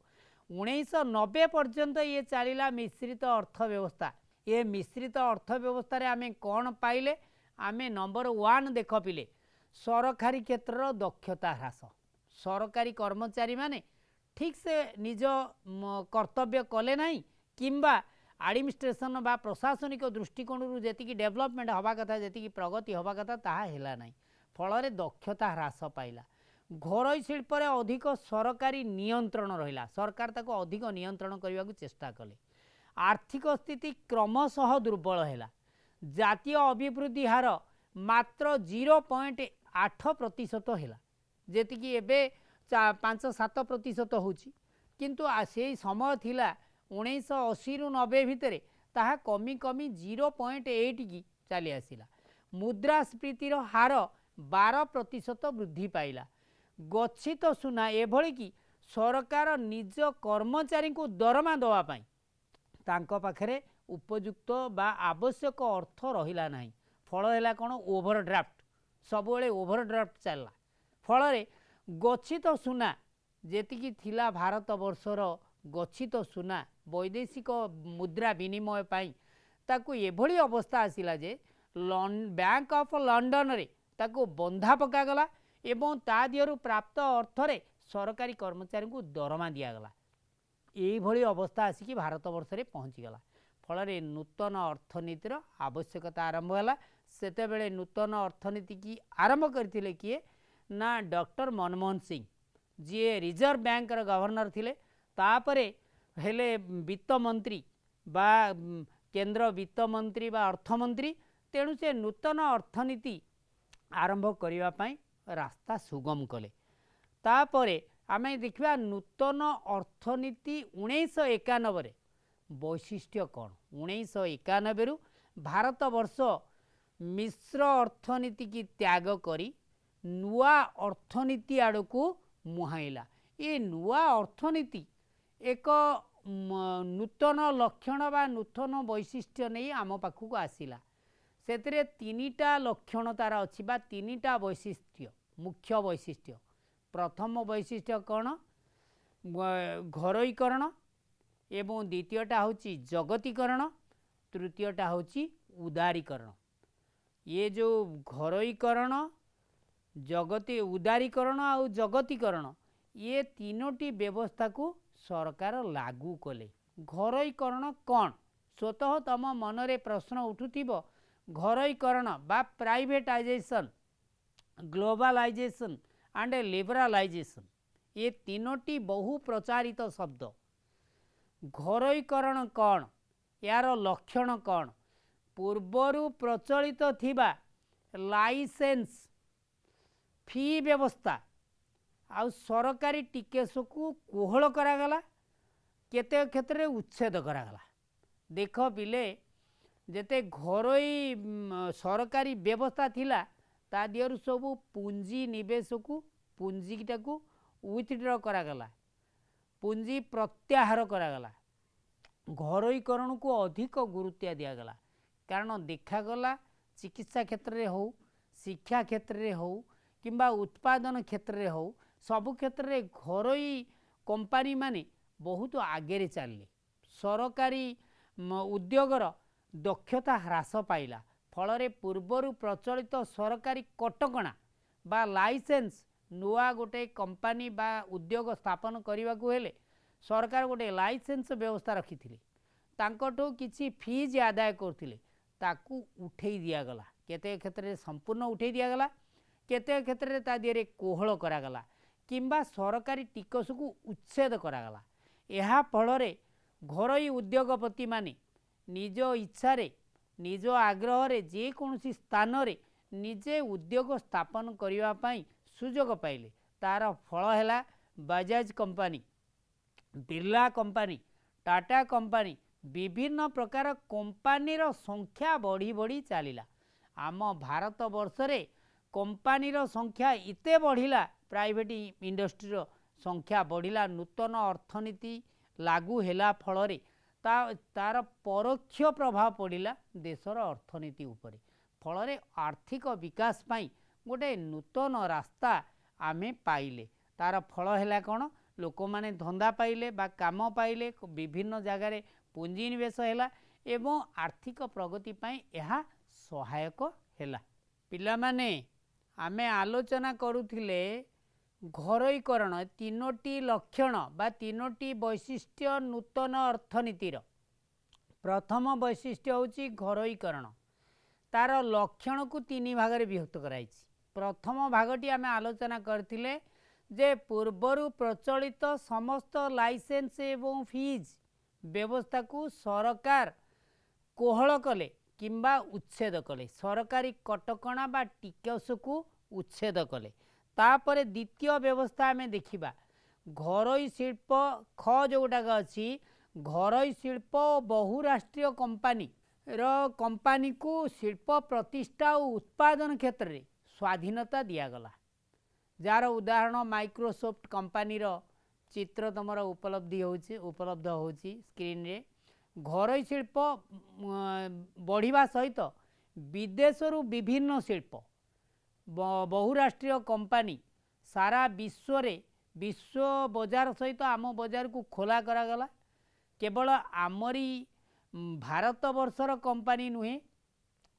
1990 पर्यंत ये चलिला मिश्रित अर्थव्यवस्था ये मिश्रित अर्थव्यवस्था रे आमे कौन पाइले आमे नंबर 1 देख पिले सरकारी क्षेत्र दक्षता ह्रास सरकारी कर्मचारी माने ठीक से निज कर्तव्य कले नहीं किंबा एडमिनिस्ट्रेशन बा प्रशासनिक दृष्टिकोण जी डेवलपमेंट हवा कथा जी प्रगति हवा कथा ताहा हेला नहीं फल दक्षता ह्रास पाइला घरोई शिल्प अधिक सरकारी नियंत्रण रहिला सरकार ताको अधिक नियंत्रण करने को चेष्टा कले आर्थिक स्थिति क्रमशः दुर्बल है जातीय अभिवृद्धि हार मात्र 0.8% है जेतिकी एबे 5-7% होची किंतु से समय थिला 1980 रु 90 भितर ताहा कमी कमी 0.8 की चली आसिला मुद्रास्फीतिर हार 12% वृद्धि पाइला गच्छित सुना एभली कि सरकार निज कर्मचारी को दरमा दवा पाई तांको पाखरे उपयुक्त बा आवश्यक अर्थ रहिला नाही फल हैला कोन ओवरड्राफ्ट सबुले ओवरड्राफ्ट चलला फल गच्छित सुना जेतिकी थिला भारत वर्षर गच्छित सुना वैदेशिक मुद्रा विनिमय पाई ताकू एभली अवस्था आसिला जे बैंक ऑफ लंडन रे ताकू बंधा पका गला एवं ता दियरु प्राप्त अर्थ रे सरकारी कर्मचारी को दरमा दिया गला यही भली अवस्था आसिकी भारत वर्ष रे पहुँची गला फल नूतन अर्थनीतिर आवश्यकता आरंभ है सेते बेले नूतन अर्थनीति की आरंभ करथिले किए ना doctor Manmohan Singh ji reserve bank governor थिले तापरे हेले वित्त मंत्री बा केंद्र वित्त मंत्री बा अर्थमंत्री तेणु से नूतन अर्थनीति आरंभ करने पाई रास्ता सुगम कले तापरे आमे देखिबा नूतन अर्थनीति 1991 वैशिष्ट्य कौन 1991 रु भारत वर्ष मिश्र अर्थनीति की त्याग करी नुआ अर्थनीति आड़ को मुहाइला ये नुआ अर्थनीति एक नूतन लक्षण बा नूतन वैशिष्ट्य नहीं आम पाखक आसिला से तीनिटा लक्षण तार अच्छी बा तीनिटा वैशिष्ट्य मुख्य वैशिष्ट्य प्रथम वैशिष्ट्य कौन घरोईकरण एवं द्वितीयटा होची जगतीकरण तृतीयटा होची उदारीकरण ये जो घरोईकरण जगती उदारीकरण और जगतीकरण ये तीनोटी व्यवस्था को सरकार लागू कले घरोईकरण कौन स्वतः तम मनरे प्रश्न उठुथिबो घरोईकरण बा प्राइवेटाइजेशन ग्लोबलाइजेशन एंड लिबरलाइजेशन ये तीनोटी बहु प्रचारित शब्द घरोईकरण कौन यार लक्षण कौन पूर्वरु प्रचलित थिबा लाइसेंस फी व्यवस्था आ सरकारी टिकेस को कोहल करागला केते क्षेत्र में उच्छेद करागला देख पिले जेते घरोई सरकारी व्यवस्था थिला ता दियरु सबु पूंजी निवेश को पूंजीटा को विथड्र करागला पूंजी प्रत्याहार करागला घरोईकरण को अधिक गुरुत्व दिगला कारण देखागला चिकित्सा क्षेत्र में हो शिक्षा क्षेत्र में हो किंबा उत्पादन क्षेत्र में हो सबु क्षेत्र में घरोई कंपनी माने बहुत आगे चलले सरकारी उद्योगर दक्षता ह्रास पाइला फल पूर्वर प्रचलित सरकारी कटकणा बा लाइसेंस नुआ गोटे कंपनी बा उद्योग स्थापन करने को हेले सरकार गोटे लाइसेंस व्यवस्था रखी तांकठो किछि फीज आदाय करथिले ताकू उठेई दियागला केते क्षेत्र में संपूर्ण उठेई दियागला केते क्षेत्र में ता दिहरे कोहल करागला किंबा सरकारी टिकस को उच्छेद करागला। यह फल घरोई उद्योगपति माने निज इच्छा निज आग्रह रे जेकोसी स्थान रे निजे उद्योग स्थापन करने सुजोग पाइले। तार फल है Bajaj company, Birla company, Tata company विभिन्न प्रकार कंपनीर संख्या बढ़ी बढ़ी चलला। आम भारत वर्ष रे कंपनीर संख्या इते बढ़िला, प्राइवेट इंडस्ट्रीर संख्या बढ़िला, नूतन अर्थनीति लागू हैला फल तार परोक्ष प्रभाव पड़ा देशर अर्थनीति उपरे। फल आर्थिक विकास पाई गोटे नूतन रास्ता आमे पाइले। तार फल है कौन, लोक माने धंदा पाइले बा काम पाइले, विभिन्न जगार पुंजी निवेश हैला एवं आर्थिक प्रगति पाई यह सहायक हैला। पिला माने आमे आलोचना करुथिले घरोईकरण तीनोटी लक्षण बा तीनोटी वैशिष्ट्य नूतन अर्थनीतिर। प्रथम वैशिष्ट्य होची घरोईकरण। तार लक्षण को तीन भाग में विभक्त कराई। प्रथम भागटी आमे आलोचना करथिले जे पूर्वरु प्रचलित समस्त लाइसेंस एवं फीज व्यवस्था को सरकार कोहल कले किंबा उच्छेद कले, सरकारी कटकणा बा टिकस को उच्छेद कले। तापरे द्वितीय व्यवस्था आमे देखिबा घरोई शिल्प ख जोटाक अच्छी घरोई शिल्प बहुराष्ट्रीय कंपनी को शिल्प प्रतिष्ठा और उत्पादन क्षेत्र में स्वाधीनता दियागला। जार उदाहरण माइक्रोसॉफ्ट कंपनी चित्र तुम उपलब्ध होची स्क्रीन रे। घरोई शिल्प बढ़िबा सहित विदेशरू विभिन्न शिल्प बहुराष्ट्रीय कंपनी सारा विश्व बजार सहित आम बजार को खोला करागला। केवल आमरी भारत वर्षर कंपनी नुहे,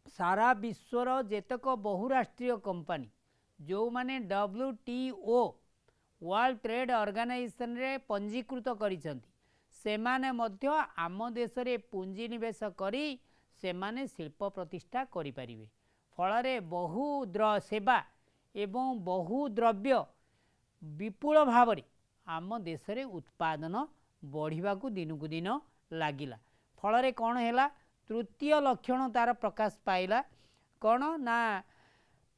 सारा विश्वर जेतक बहुराष्ट्रीय कंपनी जो माने WTO वर्ल्ड ट्रेड ऑर्गेनाइजेशन रे पंजीकृत करिसंती सेमाने मध्य आम देश रे पुंजी निवेश करी सेमाने शिल्प प्रतिष्ठा करि परिबे। फलरे बहु सेवा एवं बहु द्रव्य विपुल भाव आम देश रे उत्पादन बढ़िबा को दिन लागिला। फलरे कौन हैला, तृतीय लक्षण तार प्रकाश पाइला कौन ना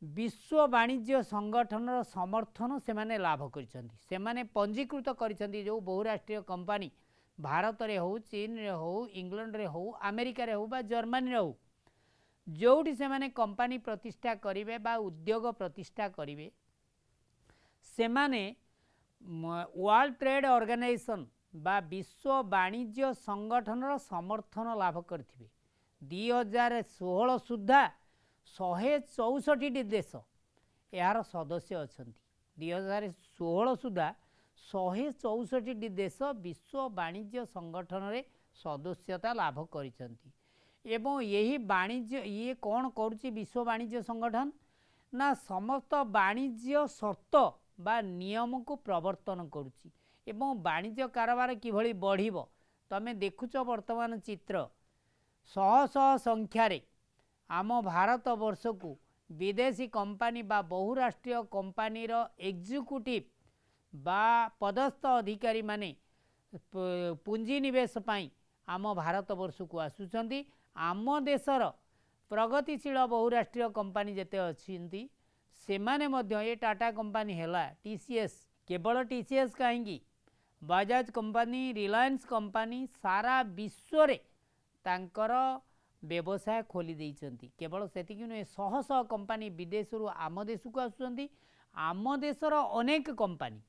विश्व वाणिज्य संगठन समर्थन से माने लाभ करिसंती। से माने पंजीकृत करिसंती जो बहुराष्ट्रीय कंपनी भारत रे हो, चीन रे हो, इंग्लैंड रे हो, अमेरिका रे हो बा जर्मनी रे हो, जोटी से माने कंपनी प्रतिष्ठा करिवे बा उद्योग प्रतिष्ठा करिवे, से माने वर्ल्ड ट्रेड ऑर्गेनाइजेशन बा विश्व वाणिज्य संगठन समर्थन लाभ करथिबे। 2016 सुधा 164 देश यार सदस्य अछंती। 2016 सुधा 164 देश विश्व वाणिज्य संगठन रे सदस्यता लाभ करिसंती। एवं यही वाणिज्य ये कौन करुच्ची विश्व वाणिज्य संगठन ना समस्त वाणिज्य शर्त बा नियम को प्रवर्तन करुच्ची एवं वाणिज्य कारोबार किभली बढ़िबो। तमे देखुच वर्तमान चित्र शह शह संख्यारे आम भारत वर्ष को विदेशी कंपनी बा बहुराष्ट्रीय कंपनीर एग्जीक्यूटिव बा पदस्थ अधिकारी माने पुंजी निवेश पाई आम भारत वर्ष को आसुचंती। आम देशर प्रगतिशील बहुराष्ट्रीय कंपनी जेते अच्छी सेमाने मध्य ये टाटा कंपनी हैला, TCS, केवल TCS कहीं बजाज कंपनी, रिलायंस कंपनी सारा विश्व रे तांकर व्यवसाय खोली देइचंती। केवल सेतिक नुहे शह शह कंपनी विदेश आम देश को आसुचंती। आम देशर अनेक कंपनी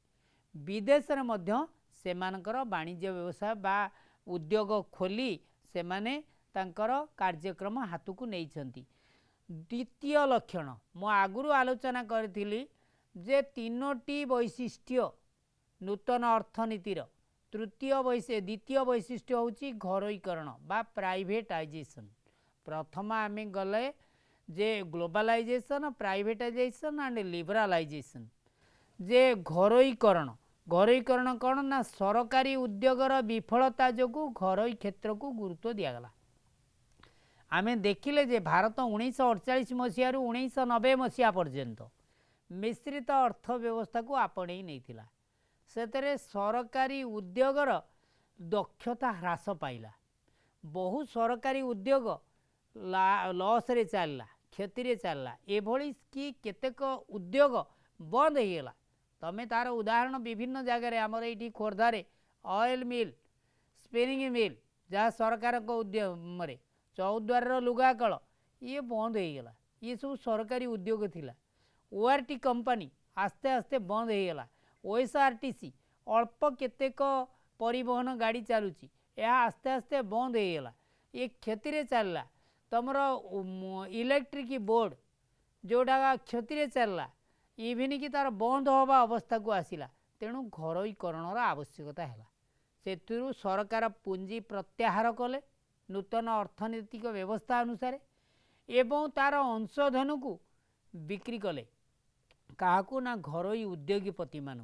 विदेश रे मध्य सेमानकर वाणिज्य व्यवसाय बा उद्योग खोली सेमाने तांकर कार्यक्रम हाथ को नैछंती। द्वितीय लक्षण मो आगुरु आलोचना करथिली जे तीनोटी वैशिष्ट्य नूतन अर्थनीतिर द्वितीय वैशिष्ट्य होची घरोईकरण बा प्राइवेटाइजेशन। प्रथम आमे गले जे ग्लोबलाइजेशन, प्राइवेटाइजेशन एंड लिबरालाइजेशन। जे घरोईकरण कौन ना सरकारी उद्योगर विफलता जोगु घरोई क्षेत्र को गुरुत्व दियागला। आमे देखिले जे भारत 1948 मसीह 1990 मसीहा पर्यंत मिश्रित अर्थव्यवस्था को आपणे नहीं से सरकारी उद्योगर दक्षता ह्रास पाइला। बहु सरकारी उद्योग लॉस रे चलला, क्षति रे चलला, एभली कि केतेक उद्योग बंद हो गला। तमें तार उदाहरण विभिन्न जगह आमर ये खोर्धार ऑयल मिल, स्पिनिंग मिल जहाँ सरकार उद्यम चौद्वार लुगा कल ये बंद हो गला। ये सब सरकारी उद्योग थिला। ओआरटी कंपनी आस्ते आस्ते बंद हो गला। ओएसआरटीसी अल्प केतेक परिवहन गाड़ी चलुची यह आस्ते आस्ते बंद हो गला। ये क्षति रे चलला। तुमर इलेक्ट्रिक बोर्ड जोड़ा क्षति रे चलला इवन कि तार बंद हवा अवस्था को आसिला। तेणु घरोईकरण आवश्यकता है। से सरकार पुंजी प्रत्याहार कले नूतन अर्थनैतिक व्यवस्था अनुसार एवं तार अंशधन को बिक्री कले काहाकू ना घरोई उद्योगपति मानू।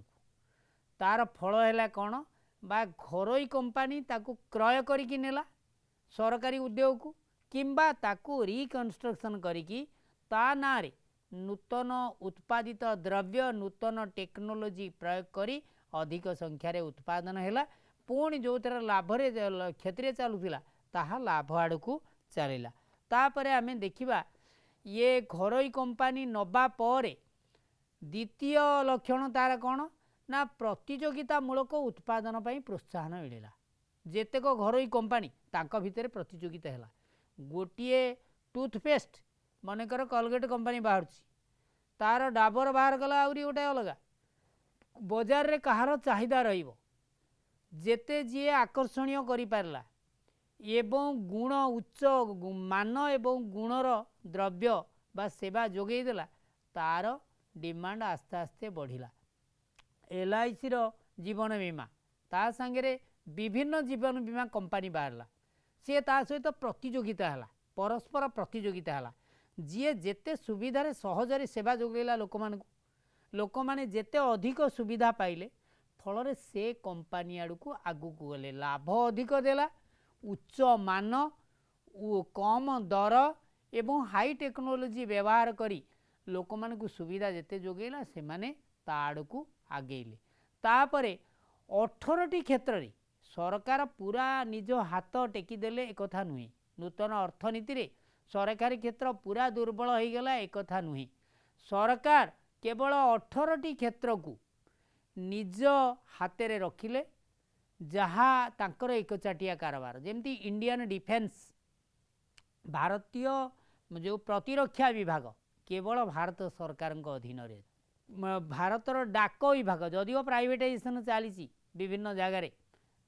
तार फल है कौन बा घरोई कंपानी ताकू क्रय करिकी नेला सरकारी उद्योग को किंबा ताकू रिकन्स्ट्रक्शन करिकी ता नारे नूतन उत्पादित द्रव्य नूतन टेक्नोलोजी प्रयोग करी अधिक संख्यार उत्पादन है। पुणी जो तरह लाभ क्षति चलुला ताहा लाभ आड़ को चलला। तापर आमे देखिबा ये घरोई कंपानी नबा परे द्वितीय लक्षण तार कौन ना प्रतियोगितामूलक उत्पादन पर प्रोत्साहन मिलला। जेतेक घरोई कंपानी तांका भितर प्रतियोगिता है। गोटे टूथपेस्ट मनकर कोलगेट कंपानी बाहर तार डाबर बाहर गला आउरी गोटे अलग बजार रे कहार चाहिदा रहिबो जेते जी आकर्षणीय करि पारला एवं गुण उच्च मान एवं गुणर द्रव्य बा सेवा जोगई देला तार डिमांड आस्ते आस्ते बढ़िला। एलआईसी रो जीवन बीमा ता संगे विभिन्न जीवन बीमा कंपानी बाहरला सी ता सहित प्रतियोगिता है परस्पर प्रतियोगिता है। जी जेते सुविधार सहजरे सेवा जोगैला लोक माने जेते अधिक सुविधा पाइले फल से कंपानी आड़ को आगू को गले लाभ अधिक देला उच्च मान कम दर एवं हाई टेक्नोलोजी व्यवहार करी लोक मान को सुविधा जेते जोगैला से माने ता आड़ को आगेले। तापरे 18टी क्षेत्र रे सरकार पूरा निज हाथ टेकीदेले एक कथा नुहे। नूतन अर्थनीति रे सरकारी क्षेत्र पूरा दुर्बल हो गला एक कथा नुहे। सरकार केवल 18टी क्षेत्र को निज हाथ रे रखिले जहाँ तांकर एकचाटिया कारबार जेमती इंडियन डिफेन्स भारतीय जो प्रतिरक्षा विभाग केवल भारत सरकार अधीन रे। भारतर डाक विभाग जदिव प्राइवेटाइजेशन चली विभिन्न जगार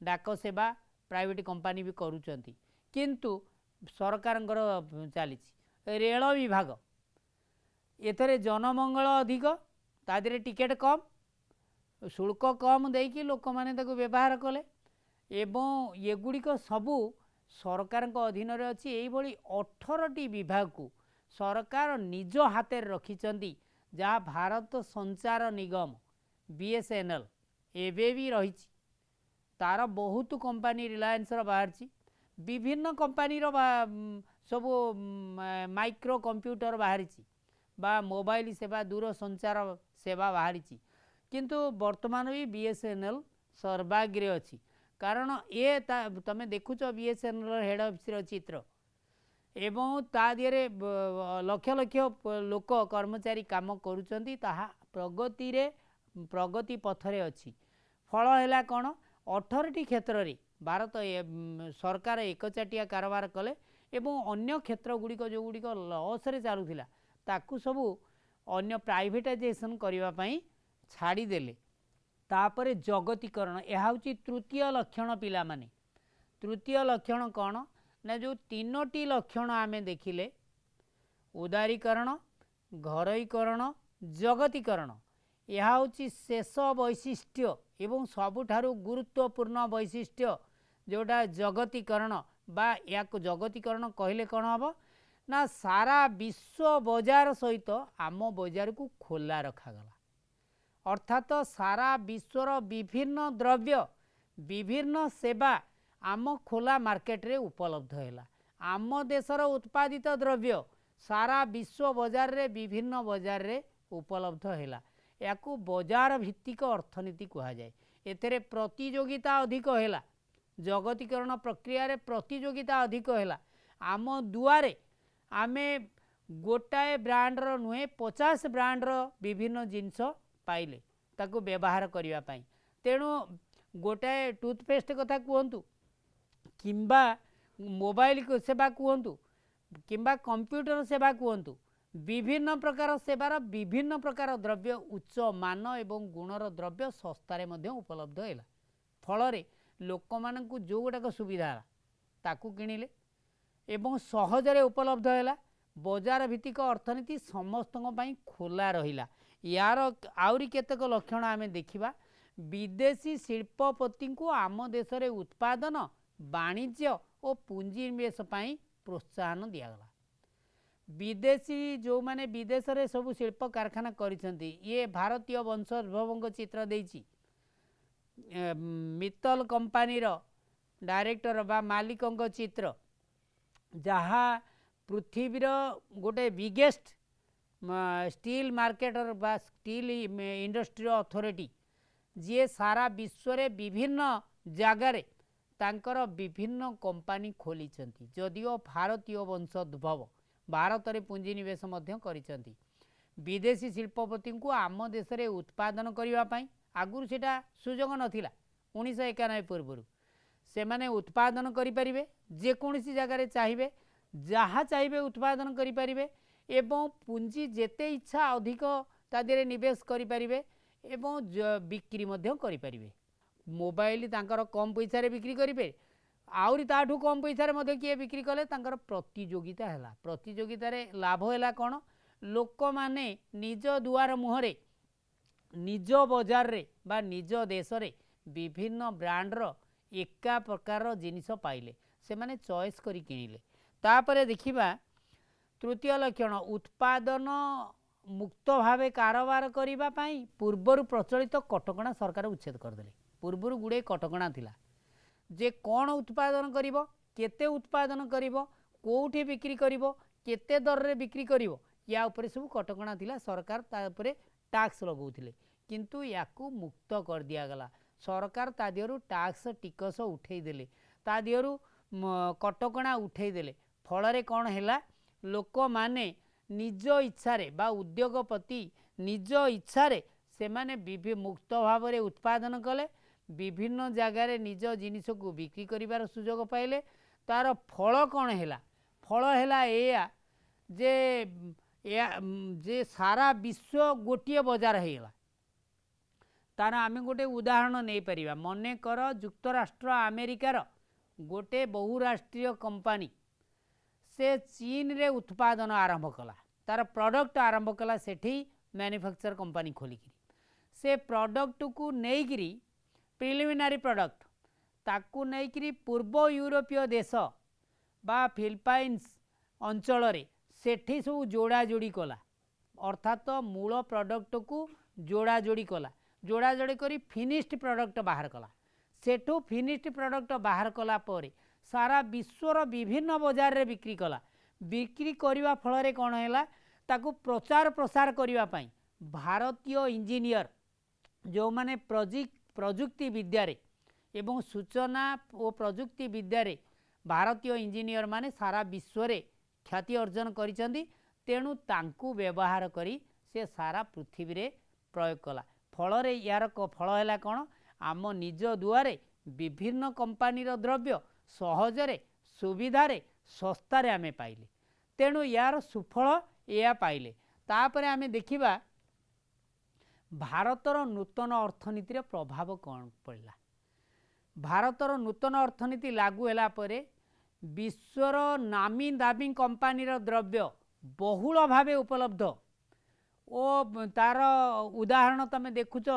डाक सेवा प्राइवेट कंपानी भी करुचंती किंतु सरकार चली। रेल विभाग एथरे जनमंगल अधिक तादरे टिकेट कम शुल्क कम देकी लोक माने ताको व्यवहार कले एवं एगुड़िक सबू सरकार अधीन अच्छी। यही 18टी विभाग को सरकार निज हाथ रखिंट जहाँ भारत संचार निगम बीएसएनएल एवं भी रही तार बहुत कंपानी रिलायंस बाहर विभिन्न कंपानी सब माइक्रो कंप्यूटर बाहरी बा मोबाइल सेवा दूर संचार सेवा बाहरी किंतु वर्तमान भी बीएसएनएल सर्वाग्रे अच्छी कारण ये तमें देखुच बीएसएनएल हेड ऑफिस चित्र एवं ता दिहरे लक्ष लक्ष लोक कर्मचारी काम करुचंती ताहा प्रगति रे प्रगति पथरे अच्छी। फल है कौन 18टी क्षेत्र रे भारत सरकार एकचाटिया कारबार कले एवं अन्य क्षेत्र गुड़िक जो गुड़िक लॉस रे चलुथिला ताकू सबू अन्य प्राइवेटाइजेशन करने पाई छाड़ीदेले। तापरे जगतीकरण यह हूँ तृतीय लक्षण पिला माने। तृतीय लक्षण कौन ना जो 3टी लक्षण आमे देखिले उदारीकरण घरोईकरण जगतीकरण यह हूँ शेष वैशिष्ट्य एवं सबुठारु गुरुत्वपूर्ण वैशिष्ट्य जोटा जगतीकरण बा या जगतीकरण कहले कौन हम ना सारा विश्व बजार सहित आम बजार को खोला रखागला अर्थात सारा विश्वर विभिन्न द्रव्य विभिन्न सेवा आम खोला मार्केट रे उपलब्ध है। आम देशर उत्पादित द्रव्य सारा विश्व बजार रे विभिन्न बजार रे उपलब्ध है। या बजार भित्तिक अर्थनीति कहुए। एथिरे प्रतियोगिता अधिक है। जगतीकरण प्रक्रिया रे प्रतियोगिता अधिक है। आम दुआरे आमे गोटाए ब्रांडर नुहे 50 ब्रांडर विभिन्न जिनस पाइले ताको व्यवहार करने पाई। तेणु गोटाए टूथपेस्ट कथा कहतु किंबा मोबाइल सेवा कहतु किंबा कंप्यूटर सेवा कहतु विभिन्न प्रकार सेवार विभिन्न प्रकार द्रव्य उच्च मान एवं गुणर द्रव्य सस्तारे मध्य उपलब्ध है। फल लोक मानू जो गुड़ाक सुविधा ताकू किणिले एवं सहजरे उपलब्ध है। बजार भित्तिक अर्थनीति समस्त खोला रहिला। यार आउरी केतक लक्षण आमे देखिबा। विदेशी शिल्पपति को आम देश रे उत्पादन वाणिज्य और पुंजी निवेश पई प्रोत्साहन दियागला। विदेशी जो माने विदेश रे सब शिल्प कारखाना करिसेंती ये भारतीय वंशोद्भवों चित्र देइछि। मित्तल कंपनी रो डायरेक्टर बा मालिकों चित्र जहाँ पृथ्वीर गोटे बिगेस्ट स्टील मार्केटर बा स्टील इंडस्ट्री अथॉरिटी जी सारा विश्व रे विभिन्न जगार तांकर विभिन्न कंपनी खोली जदिओ भारतीय वंशोद्भव भारत में पुंजी निवेश करिसेंती। विदेशी शिल्पपति को आम देश में उत्पादन करने आगुरी सेटा सुजोग नथिला। 1991 पूर्व से माने उत्पादन करें जेकोसी जगार चाहिए जहाँ चाहिए उत्पादन करें एवं पुंजी जेते इच्छा अधिक तादेरे निवेश करें एवं बिक्री करें। मोबाइल तांकर कम पैसा रे बिक्री करेंगे आउरी ताठू कम पैसा रे किए बिक्री कले तांकर प्रतियोगिता है। प्रतियोगिता रे लाभ है कौन लोक माने निज दुआर मुहरे निज बजार रे बा निज देश रे विभिन्न ब्रांडर एका प्रकार जिनिस पाइले से माने चॉइस करी किनिले। तापरे देखिबा तृतीय लक्षण उत्पादन मुक्त भावे कारोबार करिबा पई पूर्वरु प्रचलित कटकणा सरकार उच्छेद करदेले। पूर्वरु गुडे कटकणा थिला जे कौन उत्पादन करिवो केते उत्पादन करिवो कोउठी बिक्री करिवो केते दर रे बिक्री करिवो या उपरे सब कटकणा थिला। सरकार ता उपरे टैक्स लगौथिले किंतु याकू मुक्त कर दिया गला। सरकार ता दियरु टैक्स टिकस उठेई देले ता दियरु कटकणा उठेई देले। फल रे कौन हैला लोक माने निज इच्छा रे बा उद्योगपति निज इच्छा रे से माने मुक्त भाव रे उत्पादन कले विभिन्न जगार निज जिनिस को बिक्री करिवार सुजोग पाइले। तार फल कौन हैला फल हैला एया जे सारा विश्व गोटे बजार हैला। तार आमे गोटे उदाहरण नहीं परिबा मने कर युक्तराष्ट्र अमेरिकार गोटे बहुराष्ट्रीय कंपनी से चीन रे उत्पादन आरंभ कला तार प्रोडक्ट आरंभ कला सेठी मैन्युफैक्चर कंपनी खोलिकी से प्रोडक्ट को नेइकिरी प्रिलिमिनारी प्रोडक्ट ताकू नेइकिरी पूर्व यूरोपीय देश बा फिलिपाइंस अंचल रे सेठी सब जोड़ा जोड़ी कला अर्थात मूल प्रोडक्ट को जोड़ा जोड़ी कला जोड़ा जोड़ी करी फिनिश्ड प्रोडक्ट बाहर कला सेठू फिनिश्ड प्रोडक्ट बाहर कला परे सारा विश्वर विभिन्न बजार रे बिक्री कला। बिक्री करने फल कौन है ताकू प्रचार प्रसार करने भारतीय इंजीनियर जो माने प्रजुक्ति विद्या रे एवं सूचना और प्रजुक्ति विद्या रे भारतीय इंजीनियर माने सारा विश्व रे ख्याति अर्जन करिसेंती। तेणु तांकू व्यवहार करी से सारा पृथ्वी रे प्रयोग कला। फल रे यार फल है कौन आम निज दुआरे विभिन्न कंपनी द्रव्य सहजरे सुविधारे सस्तारे आमे पाइले। तेणु यार सुफल या पाइले। तापरे आमे देखिबा भारतर नूतन अर्थनीतिर प्रभाव कौन पड़ला। भारतर नूतन अर्थनीति लागू हैला परे विश्वर नामी दामी कंपनी द्रव्य बहुल भावे उपलब्ध ओ तार उदाहरण तमे देखुच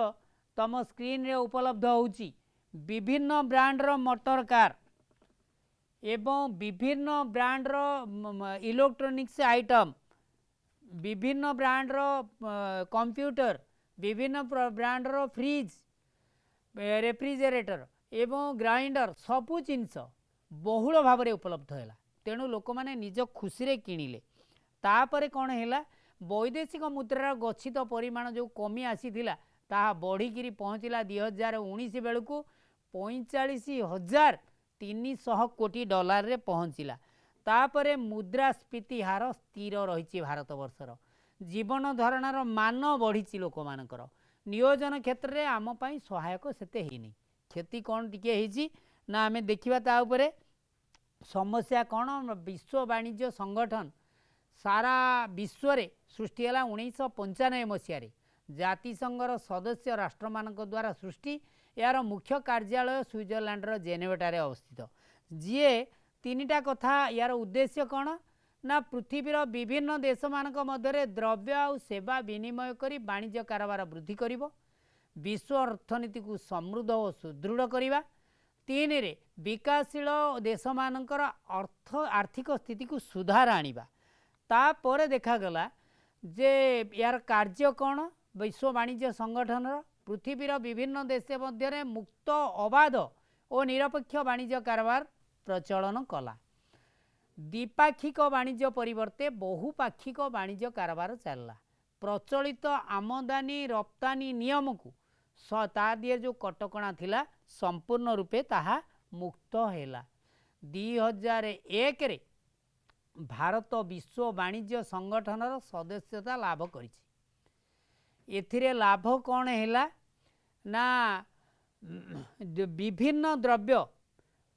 तम स्क्रीन रे उपलब्ध होउची विभिन्न ब्रांडर मोटर कार एवं विभिन्न ब्रांडर इलेक्ट्रॉनिक्स आइटम विभिन्न ब्रांडर कंप्यूटर विभिन्न ब्रांडर फ्रिज रेफ्रिजरेटर एवं ग्राइंडर सबु जिनस बहुल भाव में उपलब्ध है। तेणु लोक मैंने निज खुशी किणिले। तापर कौन है वैदेशिक मुद्रार गच्छित परिमाण जो कमी आसीथिला ताहा बढ़िकी पहुँचला 2019 बेलू 45,300 कोटी डॉलर रे पहुँचला। तापर मुद्रास्फीति हार स्थिर रही भारत वर्षर जीवन धारणार मान बढ़ी लोक मानकर नियोजन क्षेत्र में आम पाई सहायक सेते हेनी। क्षति कौन टिके ना आमे देखिबा ता उपरे समस्या कौन विश्व वाणिज्य संगठन सारा विश्व रे सृष्टि है 1995 मसीह जातिसंघर सदस्य राष्ट्र मानक द्वारा सृष्टि। यार मुख्य कार्यालय स्विट्जरलैंड जेनेवाटारे अवस्थित। जीए तीनिटा कथा यार उद्देश्य कौन ना पृथ्वीर विभिन्न देश मानक मध्य द्रव्य और सेवा विनिमय करी वाणिज्य कारोबार वृद्धि करिवो, विश्व अर्थनीति को समृद्ध और सुदृढ़ करिवा, तीन रे विकासशील देश मानकर आर्थिक स्थिति को सुधार आनिबा। तापर देखागला जे यार कार्य कौन विश्व वाणिज्य संगठन पृथ्वीर विभिन्न देश मध्य मुक्त अबाध और निरपेक्ष वाणिज्य कारोबार प्रचलन कला। द्विपाक्षिक वाणिज्य परिवर्ते बहुपाक्षिक वाणिज्य कारोबार चलला। प्रचलित आमदानी रप्तानी नियम को दिए जो कटकणा थिला संपूर्ण रूपे ताहा मुक्त हैला। 2001 रे भारत विश्व वाणिज्य संगठन सदस्यता लाभ करिछि। एथिरे लाभ कौन हैला ना विभिन्न द्रव्य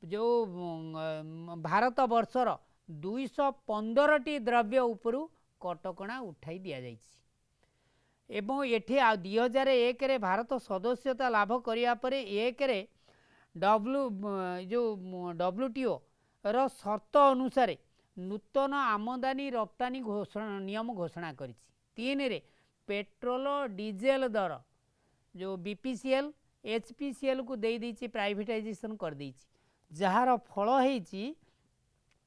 जो भारत वर्षर 215टी द्रव्य उपरू कटकणा उठाई दिया जाइछि। एवं एठी 2001 रे भारत सदस्यता लाभ करिया परे 1 रे WTO रो शर्त अनुसार नूतन आमदानी रप्तानी घोषणा नियम घोषणा करिछि। 3 रे पेट्रोल डीजेल दर जो बीपीसीएल एचपीसीएल को दे दीची प्राइवेटाइजेशन कर दीची, जार फल है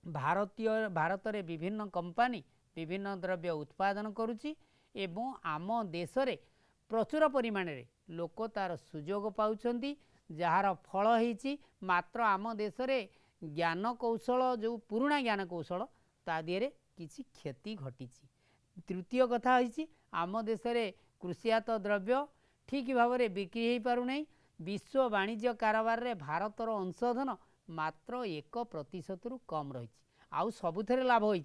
भारत रे विभिन्न कंपनी विभिन्न द्रव्य उत्पादन करुची एवं आम देश रे प्रचुर परिमाण रे लोक तार सुजोग पाउछंती, जार फल है मात्र आम देश रे ज्ञान कौशल जो पुराणा ज्ञान कौशल ता दिए किछि क्षति घटीची। तृतीय कथा है आम देश रे कृषिजात द्रव्य ठीक भाव में बिक्री हो पारु नहीं। विश्व वाणिज्य कारोबार रे भारतर अंशधन मात्र 1% रु कम रही। आउ सबुथरे लाभ होई।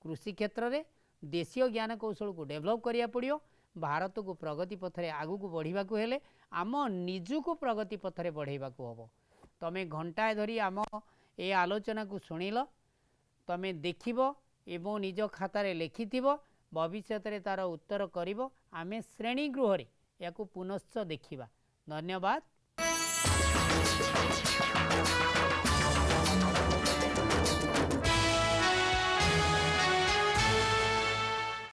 कृषि क्षेत्र में देशीय ज्ञान कौशल को डेभलप करिया पड़ियो। भारत को प्रगति पथरे आगु को बढ़िबा को हेले आम निजु को प्रगति पथरे बढ़ाइबा को हबो। तमे घंटाए धरी आम ए आलोचना को सुनिल, तमे देखिबो एवं निज खातारे लेखिथिबो, भविष्यत रे तार उत्तर करिबो। आमे श्रेणी गृह रे याकू पुनश्च देखिबा। धन्यवाद।